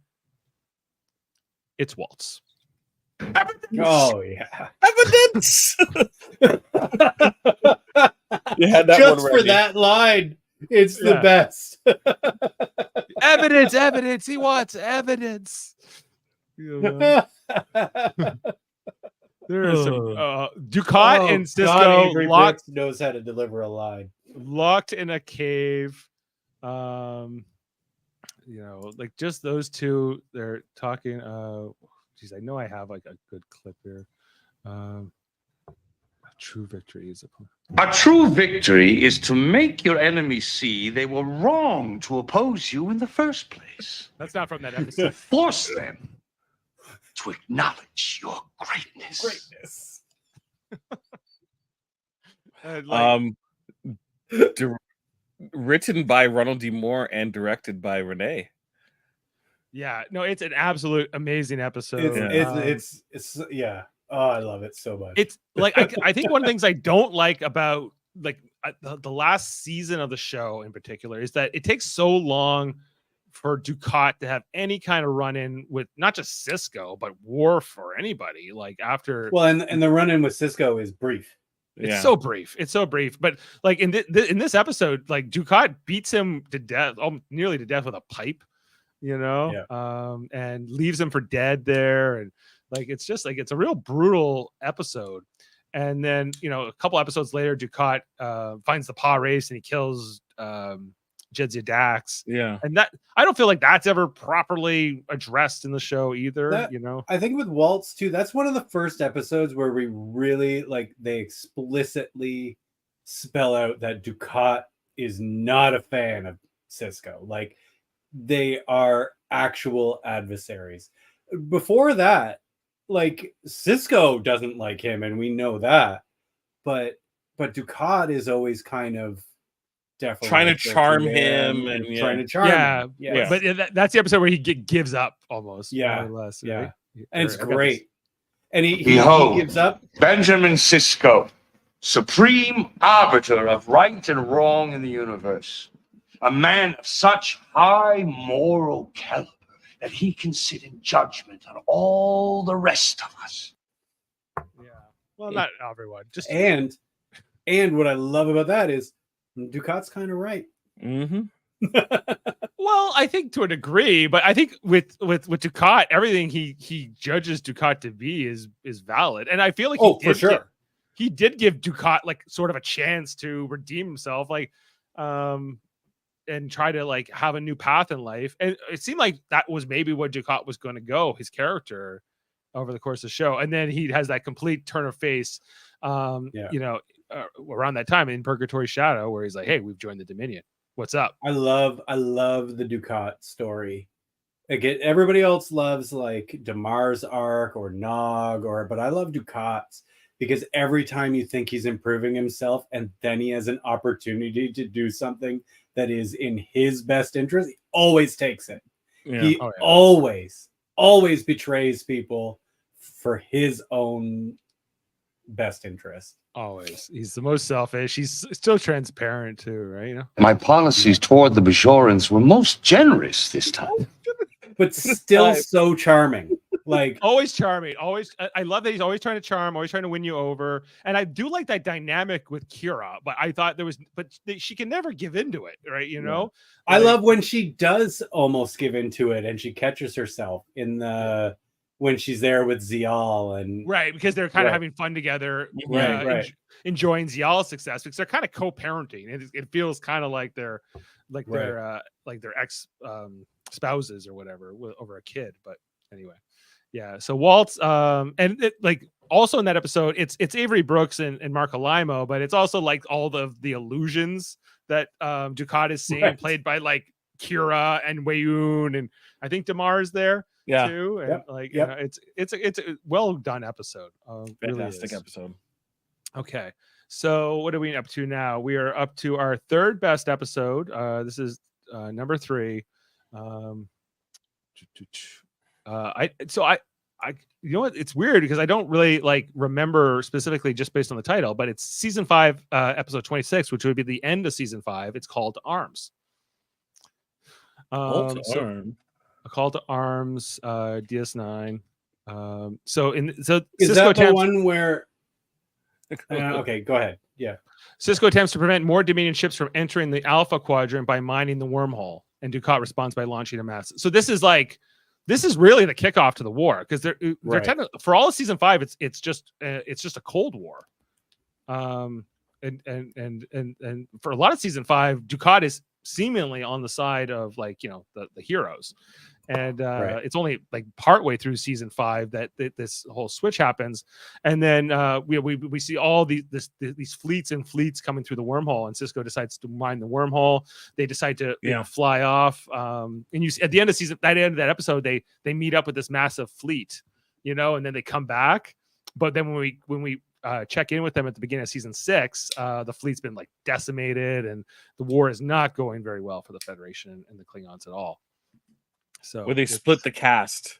It's Waltz. Evidence. Oh yeah, evidence. You had that just one ready. For that line. It's the best. Evidence. He wants evidence. There is some Dukat and Cisco knows how to deliver a line. Locked in a cave. Like just those two. They're talking. Geez, I know I have like a good clip here. True victory is a true victory is to make your enemies see they were wrong to oppose you in the first place. That's not from that episode. Force them to acknowledge your greatness. Written by Ronald D. Moore and directed by Renee. Yeah, no, it's an absolute amazing episode. It's oh, I love it so much. It's like I think one of the things I don't like about the last season of the show in particular is that it takes so long for Dukat to have any kind of run-in with not just Cisco but Worf or anybody. Like after and the run-in with Cisco is brief. It's so brief. But like in this episode, like Dukat beats him to death, nearly to death with a pipe, and leaves him for dead there. And like it's just like it's a real brutal episode. And then a couple episodes later, Dukat finds the paw race and he kills Jedzia Dax. Yeah, and that I don't feel like that's ever properly addressed in the show either. I think with Waltz too, that's one of the first episodes where we really they explicitly spell out that Dukat is not a fan of Cisco. Like they are actual adversaries. Before that, Cisco doesn't like him, and we know that, but Dukat is always kind of definitely trying to charm him and trying to charm him. Yeah. But that's the episode where he gives up almost. More or less, right? Yeah. And it's I got this. great. And he Behold, gives up. Benjamin Sisko, supreme arbiter of right and wrong in the universe. A man of such high moral caliber that he can sit in judgment on all the rest of us. Yeah. Well, not everyone. Just And what I love about that is Ducat's kind of right. Mm-hmm. well, I think to a degree, but I think with Ducat, everything he judges Ducat to be is valid, and I feel like he did give Ducat like sort of a chance to redeem himself, like and try to like have a new path in life. And it seemed like that was maybe where Ducat was going to go, his character over the course of the show. And then he has that complete turn of face, around that time in Purgatory Shadow, where he's like, "Hey, we've joined the Dominion. What's up?" I love the Ducat story. Again, everybody else loves like Damar's arc or Nog, but I love Ducat's because every time you think he's improving himself and then he has an opportunity to do something that is in his best interest, he always takes it. Yeah. He always betrays people for his own best interest. Always. He's the most selfish. He's still transparent too, right? You know? My policies toward the Bajorans were most generous this time. But still so charming. Like always charming. Always. I love that he's always trying to charm, always trying to win you over. And I do like that dynamic with Kira, but I thought she can never give into it, right? You know? I love when she does almost give into it and she catches herself when she's there with Zial and right, because they're kind of having fun together, enjoying Zial's success because they're kind of co-parenting. It feels kind of like they're their ex spouses or whatever over a kid. But anyway, yeah. So Waltz, also in that episode, it's Avery Brooks and Mark Alimo, but it's also like all the illusions that Ducat is seeing, played by like Kira and Wayoon, and I think Damar's there. Too, and it's a well done episode. Fantastic episode. Okay, so what are we up to now? We are up to our third best episode. This is number 3. I you know what? It's weird because I don't really like remember specifically just based on the title, but it's season 5, episode 26, which would be the end of season 5. It's called Arms. A Call to Arms, DS9. So is Sisko that the one where? Okay, go ahead. Yeah. Sisko attempts to prevent more Dominion ships from entering the Alpha Quadrant by mining the wormhole, and Ducat responds by launching a mass. So this is really the kickoff to the war because they're for all of season 5, it's just a Cold War. And for a lot of season 5, Ducat is seemingly on the side of the heroes. And it's only like partway through season 5 that this whole switch happens, and then we see all these fleets and fleets coming through the wormhole, and Sisko decides to mine the wormhole. They decide to fly off, and you see at the end of that episode they meet up with this massive fleet, and then they come back. But then when we check in with them at the beginning of season 6, the fleet's been like decimated, and the war is not going very well for the Federation and the Klingons at all. So where they split the cast.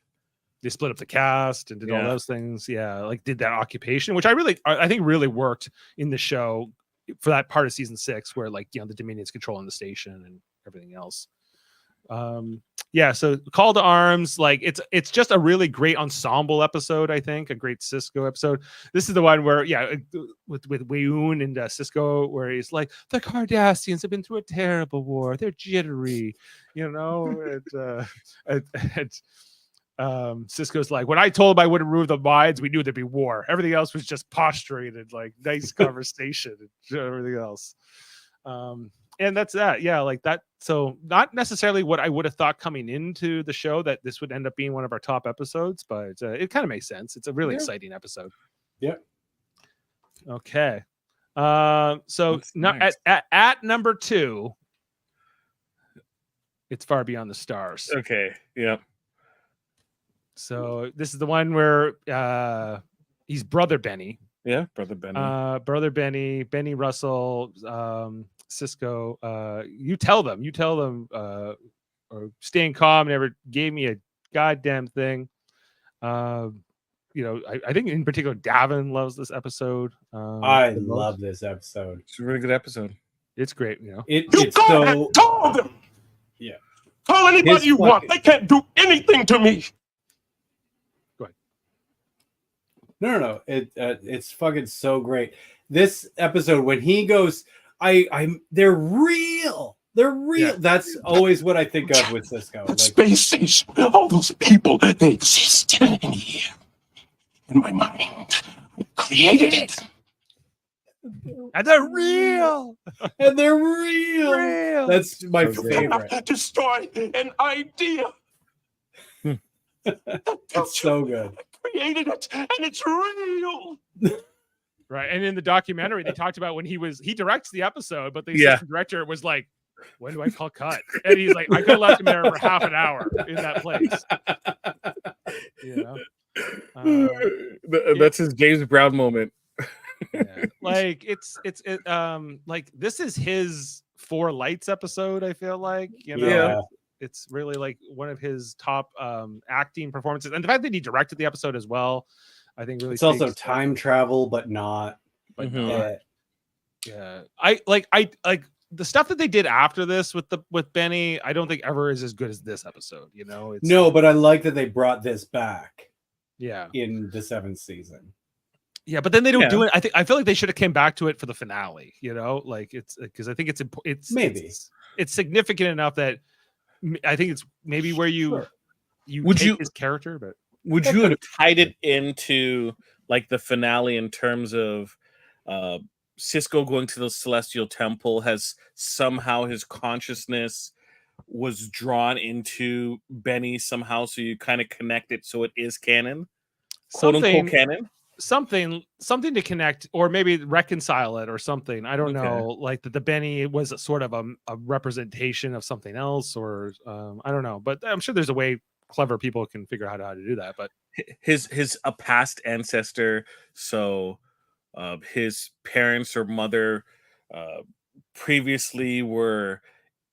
They split up the cast and did all those things. Yeah, like did that occupation, which I think really worked in the show for that part of season 6, where the Dominion's controlling the station and everything else. So Call to Arms, it's just a really great ensemble episode. I think a great Sisko episode. This is the one where with Wayoon and Sisko, where he's like, the Cardassians have been through a terrible war, they're jittery, Sisko's like, when I told him I wouldn't remove the mines, we knew there'd be war. Everything else was just posturing and like nice conversation and everything else. And that's that. Yeah, like that. So not necessarily what I would have thought coming into the show that this would end up being one of our top episodes, but it kind of makes sense. It's a really exciting episode. Yeah. Okay. So nice. at number 2, it's Far Beyond the Stars. Okay. Yeah. So this is the one where he's Brother Benny. Yeah, Brother Benny. Benny Russell, Sisko. You tell them, or staying calm never gave me a goddamn thing. You know, I think in particular Davin loves this episode. I the most. love this episode. It's a really good episode. It's great. You know, It's so Call them. yeah. Call anybody His you want. fucking- They can't do anything to me. No. It's fucking so great. This episode when he goes, they're real. They're real. Yeah. That's always what I think of with Cisco. That Like, space station, all those people, they exist in here. In my mind. I created it. and they're real. and they're real. Real. That's my So good. favorite. Cannot destroy an idea. It's so good. I created it, and it's real. Right. And in the documentary, they talked about when he directs the episode, but the Yeah. assistant director was like, when do I call cut? And he's like, I could have left him there for half an hour in that place. You know? That's his James Brown moment. Yeah. Like like this is his Four Lights episode, I feel like. You know, Yeah. it's really like one of his top acting performances. And the fact that he directed the episode as well, I think really It's also speaks to- time travel, but not. but Mhm. not- yeah. I like the stuff that they did after this with Benny, I don't think ever is as good as this episode. You know, it's No, but I like that they brought this back yeah, in the 7th season. yeah. But then they don't Yeah. do it. I feel like they should have came back to it for the finale. You know, like it's because I think it's Maybe. it's significant enough that I think it's maybe where you Sure. Would take you- his character, but Would That you have could've- tied it into like the finale in terms of Cisco going to the Celestial Temple has somehow his consciousness was drawn into Benny somehow, so you kind of connect it so it is canon, quote unquote canon? something to connect or maybe reconcile it or something. I don't Okay. know, like that the Benny was a sort of a representation of something else, or I don't know, but I'm sure there's a way clever people can figure out how to do that. But His a past ancestor, so his parents or mother previously were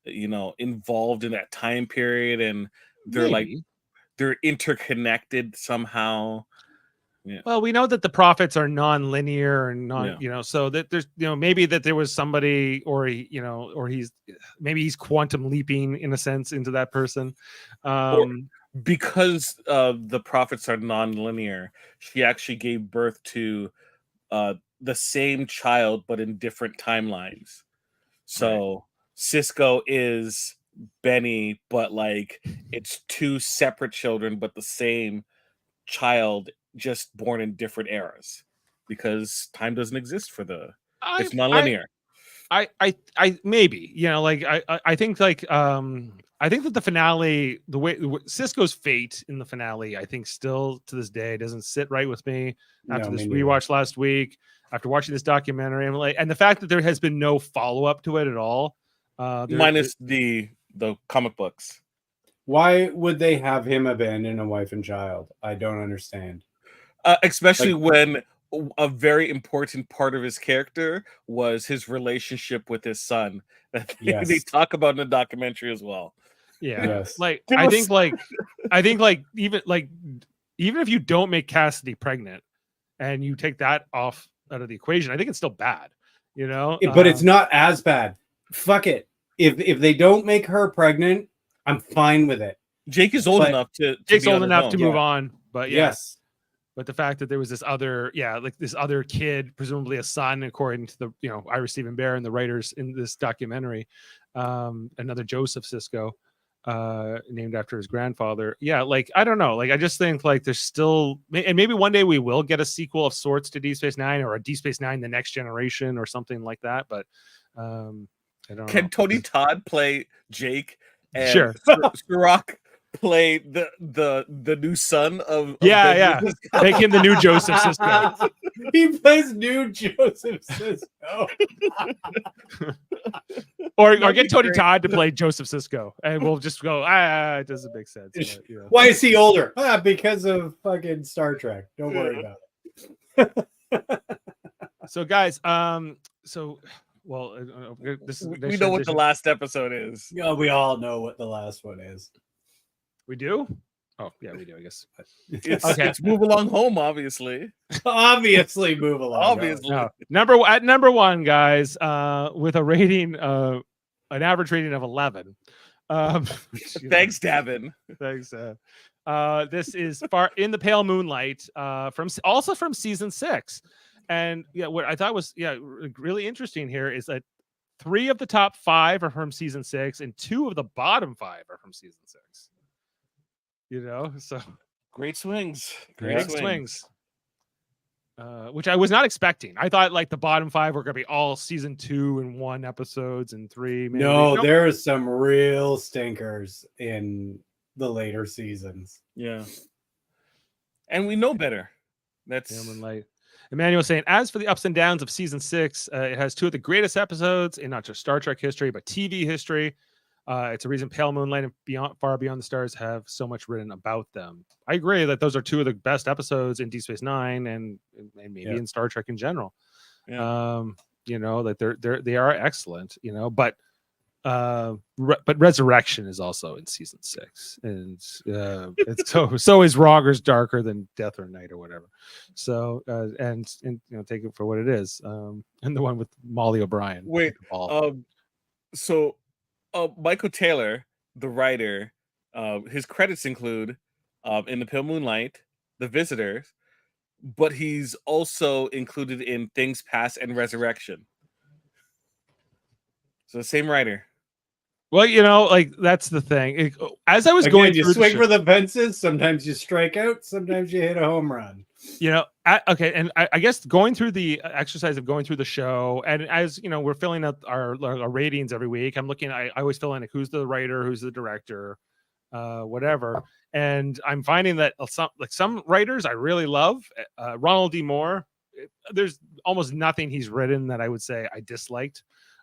involved in that time period, and they're like maybe. they're interconnected somehow. Well, we know that the prophets are non-linear and non, Yeah. so that there's, maybe that there was somebody, or or he's quantum leaping in a sense into that person. Because the prophets are non-linear, she actually gave birth to the same child but in different timelines. So Cisco is Benny, but like it's two separate children but the same child, just born in different eras, because time doesn't exist for it's non-linear. I maybe, I think I think that the finale, the way Cisco's fate in the finale, I think still to this day doesn't sit right with me after No, this me neither. rewatch last week, after watching this documentary. I'm like, and the fact that there has been no follow-up to it at all. Minus the comic books. Why would they have him abandon a wife and child? I don't understand. Especially when a very important part of his character was his relationship with his son. That Yes. they talk about in the documentary as well. Yeah. Yes. Like There I was- think even if you don't make Cassidy pregnant and you take that off out of the equation, I think it's still bad. But it's not as bad. Fuck it. If they don't make her pregnant, I'm fine with it. Jake is old But enough to Jake's be on old his enough own. to move on, but yeah. Yes. But the fact that there was this other kid, presumably a son, according to the Ira Stephen Bear and the writers in this documentary, another Joseph Cisco, named after his grandfather. Yeah, like I don't know, like I just think like there's still, and maybe one day we will get a sequel of sorts to Deep Space Nine, or a Deep Space Nine: The Next Generation, or something like that. But I don't Can know. Tony Todd play Jake and Sure. Sirach play the new son of Yeah, Ben yeah. Make him the new Joseph Cisco. He plays new Joseph Cisco. Or That'd get be Tony great. Todd to play Joseph Cisco, and we'll just go. It doesn't make sense. But, Why is he older? Because of fucking Star Trek. Don't worry about it. So, guys, this is we know what the last episode is. Yeah, we all know what the last one is. We do. Oh yeah, we do. I guess. It's Okay. it's Move Along Home, obviously. Obviously, move along. Obviously. No, number one, guys, with a rating, an average rating of 11. Thanks, Davin. Thanks. This is Far in the Pale Moonlight, from season 6, and yeah, what I thought was really interesting here is that 3 of the top 5 are from season 6, and 2 of the bottom 5 are from season 6. So Great swings. big swings. Which I was not expecting. I thought like the bottom 5 were going to be all season 2 and 1 episodes and 3. Maybe. No, there are some real stinkers in the later seasons. Yeah. And we know better. That's Moonlight. Emmanuel saying, as for the ups and downs of season 6, it has 2 of the greatest episodes in not just Star Trek history, but TV history. It's a reason Pale Moonlight and Far Beyond the Stars have so much written about them. I agree that those are 2 of the best episodes in Deep Space Nine and maybe in Star Trek in general. yeah. That they are excellent. But Resurrection is also in season 6, and it's so is Rogers Darker Than Death or Night or whatever. So and take it for what it is. And the one with Molly O'Brien. Wait. So Michael Taylor, the writer, his credits include In the Pale Moonlight, The Visitors, but he's also included in Things Past and Resurrection. So the same writer. Well, that's the thing. As I was Again, going you through swing for the fences. Sometimes you strike out. Sometimes you hit a home run. Okay, and I guess going through the exercise of going through the show, and as we're filling out our ratings every week, I'm looking. I always fill in like who's the writer, who's the director, whatever, and I'm finding that some writers I really love. Ronald D. Moore, there's almost nothing he's written that I would say I disliked,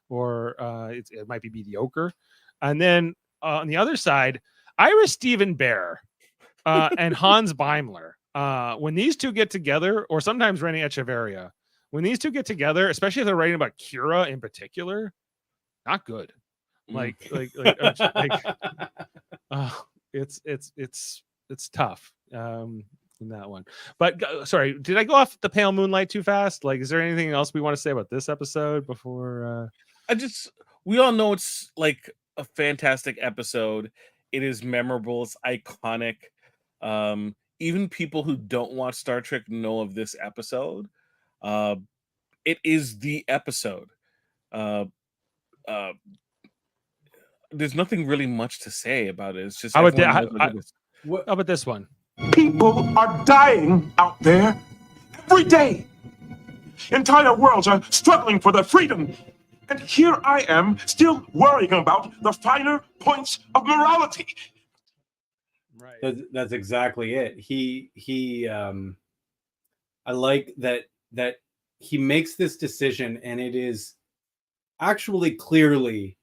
or it might be mediocre. And then on the other side, Ira Stephen Bear and Hans Beimler. When these two get together, or sometimes Rennie Echeverria, when these two get together, especially if they're writing about Kira in particular, not good. It's tough in that one. But sorry, did I go off the Pale Moonlight too fast? Like, is there anything else we want to say about this episode before? We all know it's like a fantastic episode. It is memorable. It's iconic. Even people who don't watch Star Trek know of this episode. It is the episode. There's nothing really much to say about it. It's just How What? about this one? People are dying out there every day. Entire worlds are struggling for their freedom. And here I am, still worrying about the finer points of morality. Right. That's exactly it. I like that he makes this decision, and it is actually clearly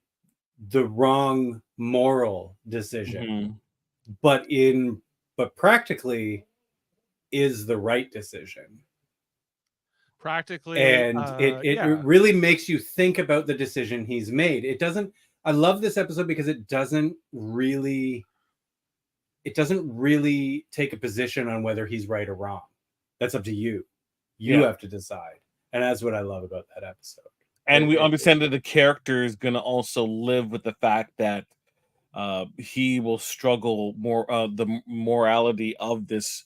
the wrong moral decision, but practically is the right decision. Practically, And it really makes you think about the decision he's made. I love this episode because it doesn't really take a position on whether he's right or wrong. That's up to you. You have to decide. And that's what I love about that episode. And we understand that the character is going to also live with the fact that he will struggle more the morality of this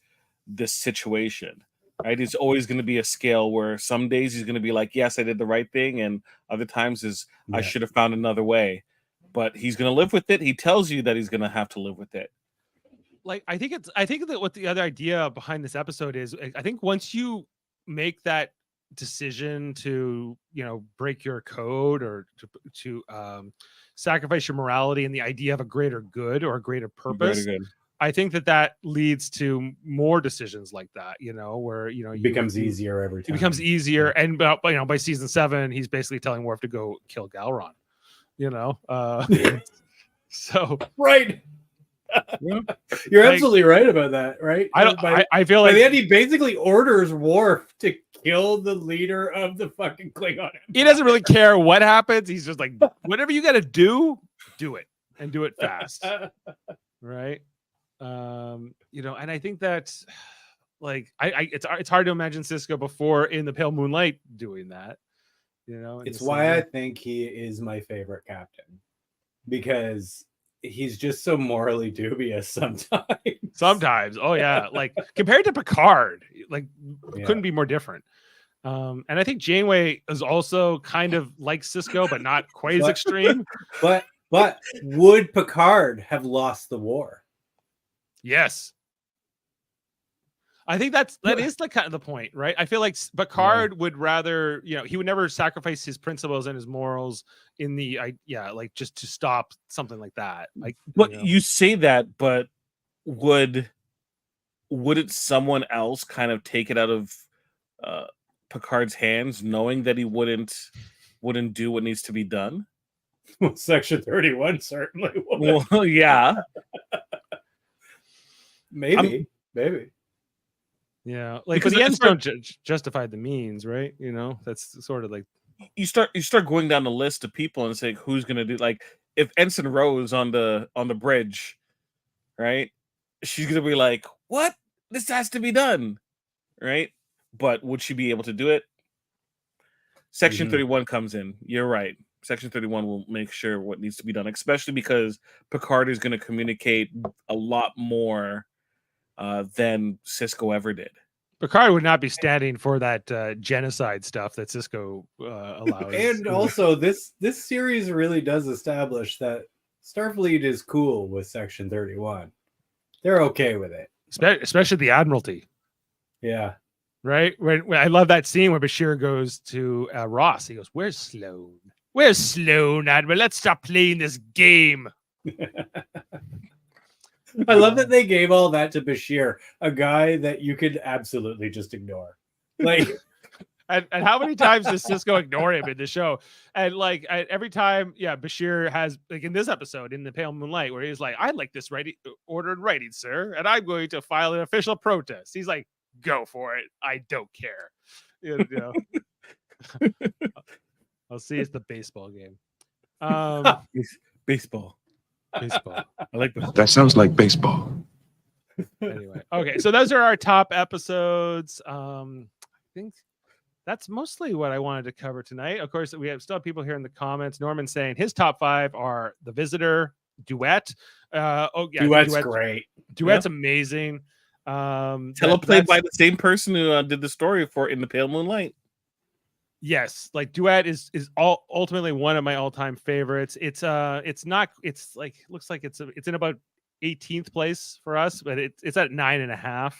situation. Right? It's always going to be a scale where some days he's going to be like, yes, I did the right thing, and other times I should have found another way. But he's going to live with it. He tells you that he's going to have to live with it. Like, I think that what the other idea behind this episode is, I think once you make that decision to break your code or to sacrifice your morality and the idea of a greater good or a greater purpose, I think that leads to more decisions like that, where it becomes easier every time. It becomes easier, and by season 7, he's basically telling Worf to go kill Galron. So right. You're absolutely right about that, right? I feel like by the end he basically orders Worf to kill the leader of the fucking Klingon Empire. He doesn't really care what happens. He's just like, whatever you got to do it, and do it fast. Right. You know, and I think that's like it's hard to imagine Cisco before in the Pale Moonlight doing that. You know, in It's the why same I way. think he is my favorite captain, because he's just so morally dubious sometimes. Sometimes, oh yeah, like compared to Picard, like Yeah. couldn't be more different. And I think Janeway is also kind of like Cisco, but not quite as But- extreme. But would Picard have lost the war? Yes. I think that is the kind of the point, right? I feel like Picard would rather, you know, he would never sacrifice his principles and his morals in the, like just to stop something like that. Like, But you know. you say that, but wouldn't someone else kind of take it out of Picard's hands, knowing that he wouldn't do what needs to be done? Well, Section 31 certainly would. Well, yeah. Maybe. Yeah, like Because but the ends it's like- don't justify the means, right? You know, that's sort of like you start going down the list of people and saying who's gonna do, like, if Ensign Rose on the bridge, right? She's gonna be like, what? This has to be done, right? But would she be able to do it? Section Mhm. 31 comes in. You're right. Section 31 will make sure what needs to be done, especially because Picard is going to communicate a lot more than Cisco ever did. Picard would not be standing for that genocide stuff that Cisco allows. And also, this series really does establish that Starfleet is cool with Section 31. They're okay with it. especially the Admiralty, Yeah. right? When I love that scene where Bashir goes to Ross. He goes, "Where's Sloan? Where's Sloan, Admiral? Let's stop playing this game." I love that they gave all that to Bashir, a guy that you could absolutely just ignore. Like, And how many times does Cisco ignore him in the show? And like every time, Bashir has, like in this episode in the Pale Moonlight, where he's like, "I'd like this order in writing, sir, and I'm going to file an official protest." He's like, "Go for it. I don't care." You know. I'll see. It's the baseball game. Baseball. Baseball. I like baseball. That sounds like baseball. Anyway, okay, so those are our top episodes. I think that's mostly what I wanted to cover tonight. Of course, we have still have people here in the comments. Norman saying his top 5 are The Visitor, Duet. Duet's great. Duet's amazing. Teleplayed by the same person who did the story for In the Pale Moonlight. Yes, like Duet is ultimately one of my all-time favorites. It's looks like it's in about 18th place for us, but it's at 9.5.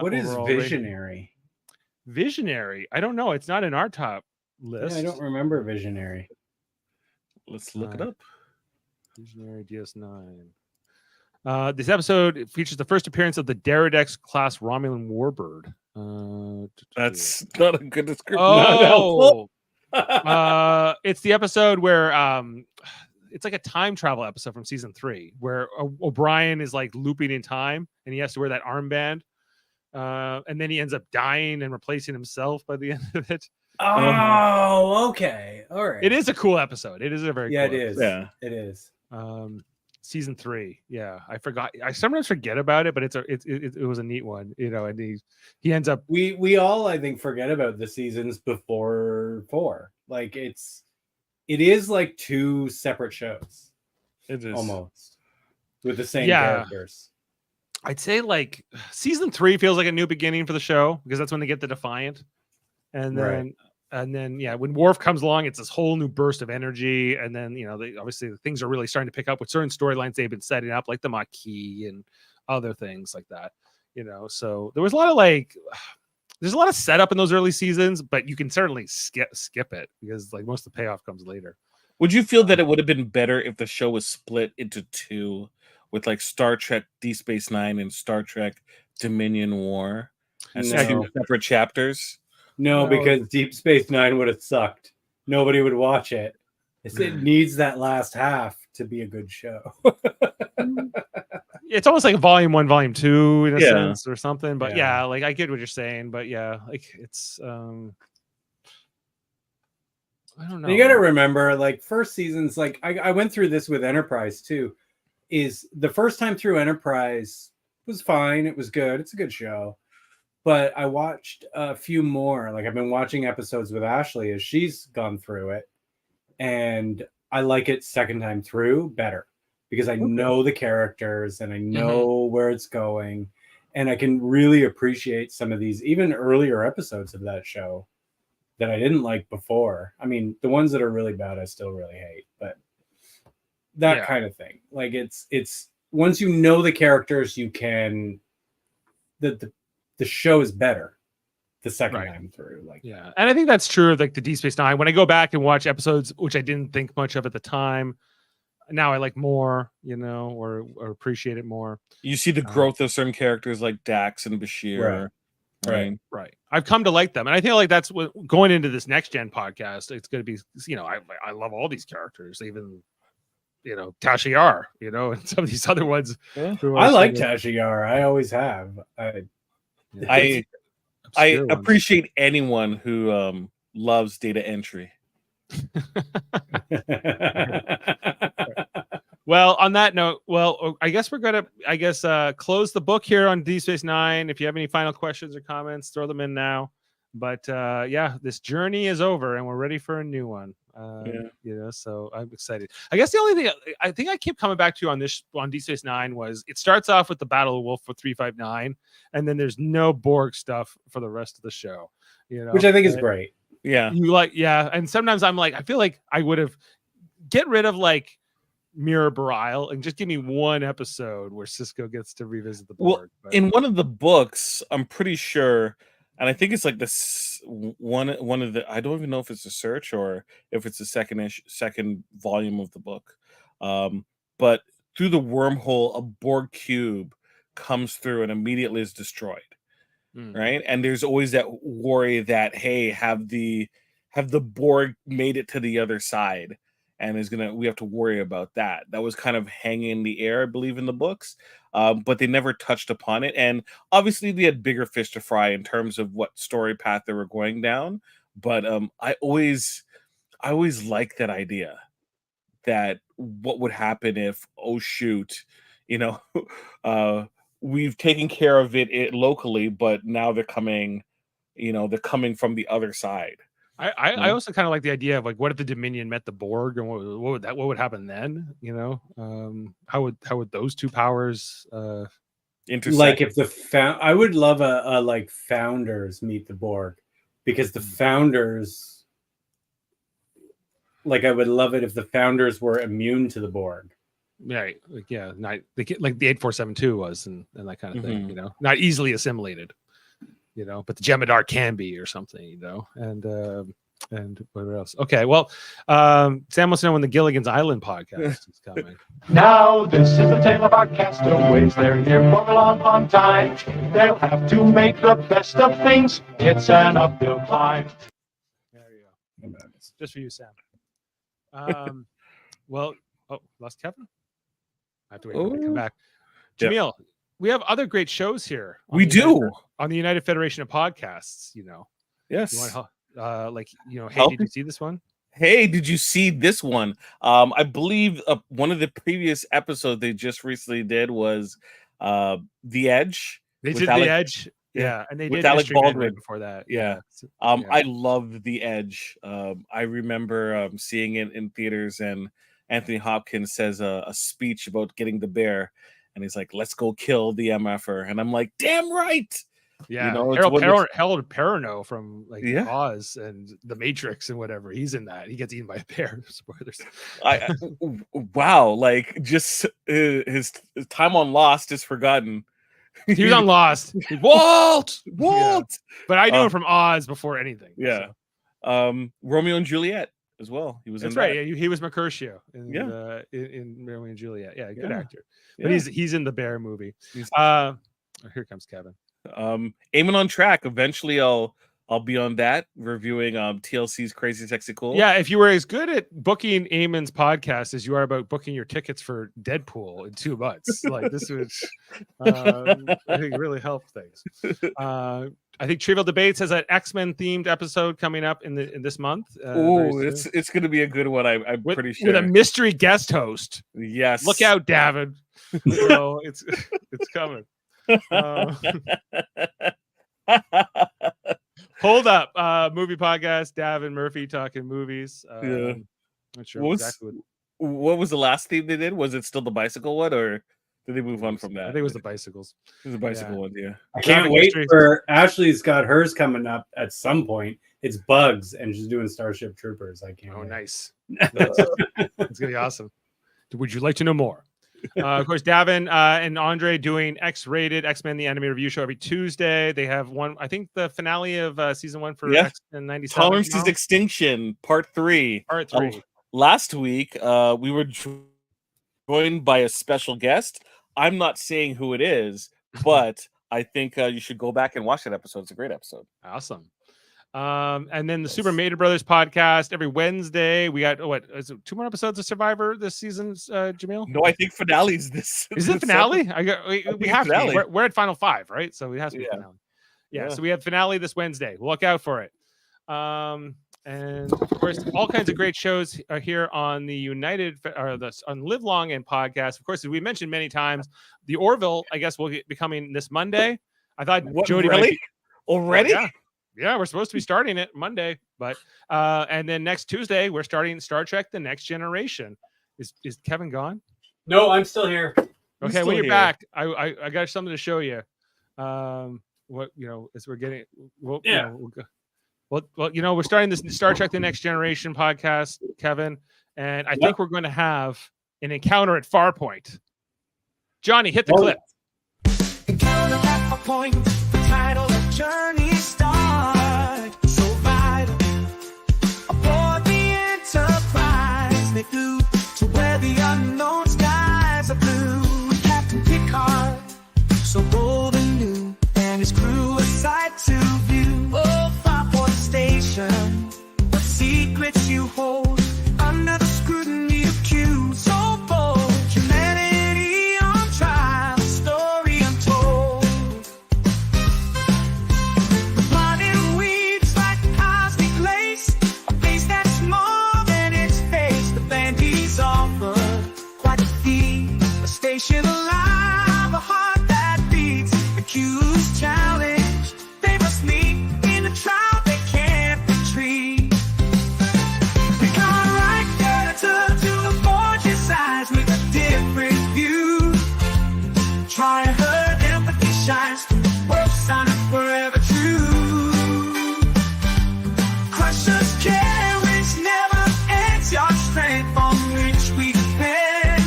What is overall rating. Visionary? Visionary? I don't know. It's not in our top list. Yeah, I don't remember Visionary. Let's look it up. Visionary DS9. This episode features the first appearance of the Deridex class Romulan warbird. That's not a good description. Oh, it's the episode where it's like a time travel episode from season 3 where O'Brien is like looping in time and he has to wear that armband, and then he ends up dying and replacing himself by the end of it. Oh, okay. All right. It is a cool episode. It is a very Yeah, cool it is. Yeah. It is. Season 3. Yeah, I forgot. I sometimes forget about it, but it was a neat one, you know. And he ends up. We all, I think, forget about the seasons before 4. Like it is like 2 separate shows. It is almost with the same Yeah. characters. I'd say like season 3 feels like a new beginning for the show because that's when they get the Defiant, and then. Right. And then, when Worf comes along, it's this whole new burst of energy. And then, obviously things are really starting to pick up with certain storylines they've been setting up, like the Maquis and other things like that. So there was a lot of there's a lot of setup in those early seasons, but you can certainly skip it because like most of the payoff comes later. Would you feel that it would have been better if the show was split into 2, with like Star Trek Deep Space Nine and Star Trek Dominion War as No. 2 separate chapters? No, No. because Deep Space Nine would have sucked. Nobody would watch it. It needs that last half to be a good show. It's almost like a volume 1, volume 2 in a Yeah. sense or something. But Yeah. like I get what you're saying. But like it's I don't know. You got to remember, like first seasons, like I went through this with Enterprise too. is the first time through Enterprise was fine. It was good. It's a good show. But I watched a few more. Like I've been watching episodes with Ashley as she's gone through it. And I like it second time through better because I know the characters and I know where it's going. And I can really appreciate some of these even earlier episodes of that show that I didn't like before. I mean, the ones that are really bad, I still really hate, but that kind of thing. Like it's once you know the characters, you can the show is better the second time through. Like and I think that's true of like the Deep Space Nine. When I go back and watch episodes, which I didn't think much of at the time, now I like more, you know, or appreciate it more. You see the growth of certain characters like Dax and Bashir. Right. I've come to like them, and I feel like that's what going into this next gen podcast. It's going to be, you know, I love all these characters, even you know Tasha Yar, you know, and some of these other ones. I like Tasha Yar. I always have. I appreciate anyone who loves data entry. Well, on that note, I guess we're gonna, close the book here on Deep Space Nine. If you have any final questions or comments, throw them in now. But this journey is over, and we're ready for a new one. You know, so I'm excited. I guess the only thing I think I keep coming back to on Deep Space Nine was it starts off with the Battle of Wolf for 359, and then there's no Borg stuff for the rest of the show. You know, which I think is great. Yeah, and sometimes I'm like, I feel like I would have get rid of like Mirror Bareil and just give me one episode where Sisko gets to revisit the Borg. Well, in one of the books, I'm pretty sure, and I think it's like this one of the, I don't even know if it's a search or if it's the second volume of the book, but through the wormhole, a Borg cube comes through and immediately is destroyed. Right, and there's always that worry that, hey, have the Borg made it to the other side, and we have to worry about that. That was kind of hanging in the air, I believe, in the books, but they never touched upon it. And obviously, they had bigger fish to fry in terms of what story path they were going down. But I always liked that idea, that what would happen if, oh shoot, you know, we've taken care of it locally, but now they're coming from the other side. I also kind of like the idea of like, what if the Dominion met the Borg, and what would happen then? You know, how would those two powers intersect? Like if I would love a like Founders meet the Borg, because the Founders, like I would love it if the Founders were immune to the Borg. Right, like like the 8472 was, and that kind of thing. You know, not easily assimilated. You know, but the Jem'Hadar can be, or something. You know, and what else? Okay, well, Sam wants to know when the Gilligan's Island podcast is coming. Now this is the tale of our castaways. They're here for a long, long time. They'll have to make the best of things. It's an uphill climb. There you go. Just for you, Sam. Well, lost Kevin. I have to wait for him to come back. Jaemeel, we have other great shows here. We do on the United Federation of Podcasts. You know, yes. You want hey, did you see this one? Hey, did you see this one? I believe one of the previous episodes they just recently did was The Edge. They did The Edge. Yeah, and they did Alec Baldwin before that. Yeah. I loved The Edge. I remember seeing it in theaters, and Anthony Hopkins says a speech about getting the bear, and he's like, "Let's go kill the MFer," and I'm like, "Damn right!" Yeah, you know, Harold Perrineau from Oz and The Matrix and whatever. He's in that. He gets eaten by a bear. Spoilers. Wow, like just his time on Lost is forgotten. He was on Lost. Walt. Yeah. But I knew him from Oz before anything. Yeah. So. Romeo and Juliet as well. He was. That's in right. that. Yeah, he was Mercutio in Romeo and Juliet. Yeah, good actor. But he's in the Bear movie. Here comes Kevin. Aiming on Track. Eventually, I'll be on that, reviewing TLC's Crazy Sexy Cool. Yeah, if you were as good at booking Eamon's podcast as you are about booking your tickets for Deadpool in 2 months, like this would I think really help things. I think Trivial Debates has an X-Men themed episode coming up in this month. Oh, it's going to be a good one. I'm pretty sure with a mystery guest host. Yes, look out, Davin. So it's coming. Hold up, movie podcast. Davin Murphy talking movies. Not sure what was the last theme they did? Was it still the bicycle one, or did they move on from that? I think it was the bicycles. It was the bicycle one. Yeah. I can't wait for Ashley's got hers coming up at some point. It's Bugs, and she's doing Starship Troopers. I can't. Oh, wait. Nice. That's gonna be awesome. Would you like to know more? Of course, Davin and Andre doing X-rated X-Men the Animated Review Show every Tuesday. They have one, I think, the finale of season 1 for X-Men 97. Tolerance's Extinction, Part 3. Part 3. Last week, we were joined by a special guest. I'm not saying who it is, but I think you should go back and watch that episode. It's a great episode. Awesome. And then the Super Mater Brothers podcast every Wednesday. We got is it 2 more episodes of Survivor this season, Jaemeel? No, I think finale's this. Is it finale? We have finale. to. We're at final 5, right? So we have to be finale. Yeah. So we have finale this Wednesday. Look out for it. And of course, all kinds of great shows are here on the on Live Long and podcast. Of course, as we mentioned many times, the Orville, I guess, will be coming this Monday. I thought Jody really already. Yeah, we're supposed to be starting it Monday, but and then next Tuesday we're starting Star Trek: The Next Generation. Is Kevin gone? No, I'm still here. Okay, when you're back, I got something to show you. What as we're getting, we'll we're starting this Star Trek: The Next Generation podcast, Kevin, and I think we're going to have an encounter at Farpoint. Johnny, hit the clip. Encounter at Farpoint, the title of Journey start. So vital. Aboard the Enterprise, they flew to where the unknown skies are blue. Captain Picard, so bold and new, and his crew a sight to view. Oh, Farpoint Station, what secrets you hold under the scrutiny of Q. So bold, humanity on trial, story untold. The plot it weaves like cosmic lace, a face that's more than its face. The band he's offered, quite a feat, a station alive, a heart that beats. The Q's challenge, they must meet in a trial they can't retreat. They got right there to avoid his eyes with a different view. Try her empathy shines through the world sounding forever true. Crushers carries never ends, your strength on which we depend.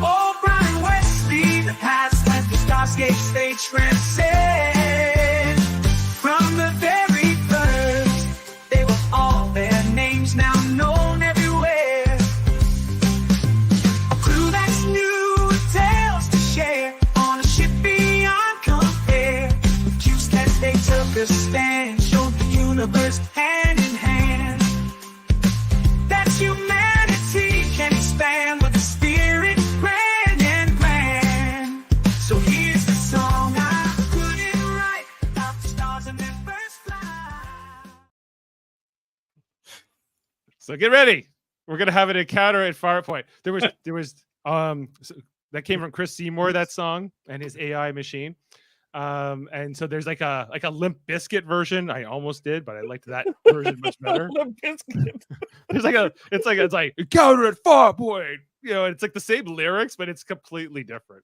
Oh, Brian Wesley, the past left the starscapes they transcend. From the very first, they were all their names now known everywhere. A crew that's new, tales to share on a ship beyond compare. With Q's cats, they took a stand, showed the universe hand in hand. That humanity can expand with the spirit grand and grand. So here's the song I put it right about the stars and their first flight. So get ready. We're gonna have an encounter at Farpoint. There was that came from Chris Seymour, that song, and his AI machine. And so there's like a Limp Bizkit version. I almost did, but I liked that version much better. Limp Bizkit. There's it's like encounter at Farpoint. It's like the same lyrics, but it's completely different.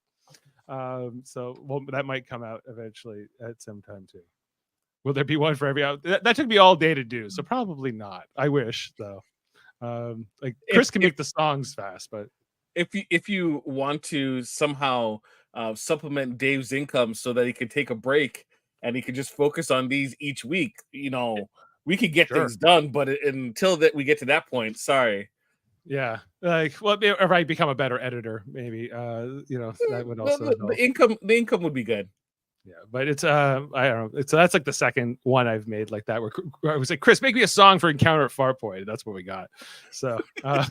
So that might come out eventually at some time too. Will there be one for every out? That took me all day to do, so probably not. I wish though. Like Chris can make the songs fast, but if you want to somehow supplement Dave's income so that he could take a break and he could just focus on these each week, we could get things done. But until that we get to that point, sorry. Yeah, if I become a better editor, maybe that would also the income would be good. Yeah, but it's I don't know. So that's like the second one I've made like that where I was like, Chris, make me a song for Encounter at Farpoint. That's what we got. So it's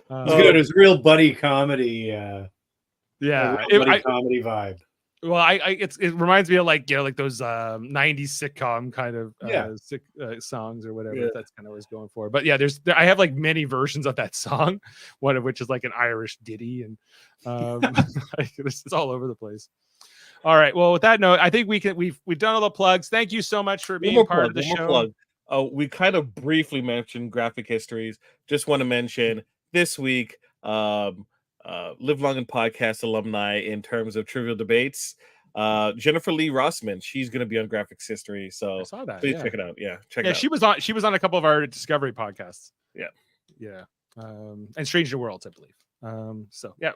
good. It's real buddy comedy. Yeah, buddy comedy vibe. Well, it reminds me of like those 90s sitcom kind of songs or whatever. Yeah. That's kind of what I was going for. But yeah, I have like many versions of that song, one of which is like an Irish ditty, and it's all over the place. All right. Well, with that note, I think we've done all the plugs. Thank you so much for being part of the show. We kind of briefly mentioned graphic histories. Just want to mention this week, Live Long and Podcast alumni in terms of trivial debates. Jennifer Lee Rossman, she's going to be on Graphics History, so I saw that. please check it out. Yeah, check it out. She was on a couple of our Discovery podcasts. Yeah. And Strange New Worlds, I believe. So yeah,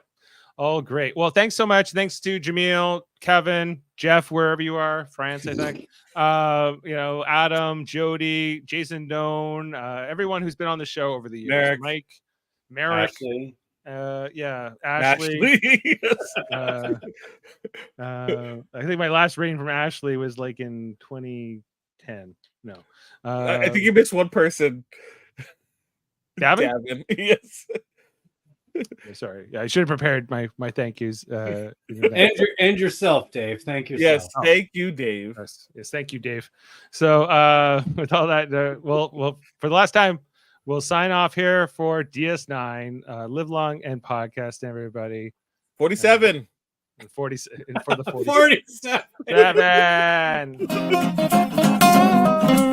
all great. Well, thanks so much. Thanks to Jaemeel, Kevin, Jeff, wherever you are, France, I think. Adam, Jody, Jason Doan, everyone who's been on the show over the years. Mike, Merrick, Ashley. Ashley. I think my last rating from Ashley was like in 2010. No, I think you missed one person. Gavin? Yes. Sorry. Yeah, I should have prepared my thank yous. And yourself, Dave. Thank you. Yes, thank you, Dave. Yes, thank you, Dave. So with all that, well, for the last time, we'll sign off here for DS9. Live long and podcast, everybody. 47. 40 for the 47. 47.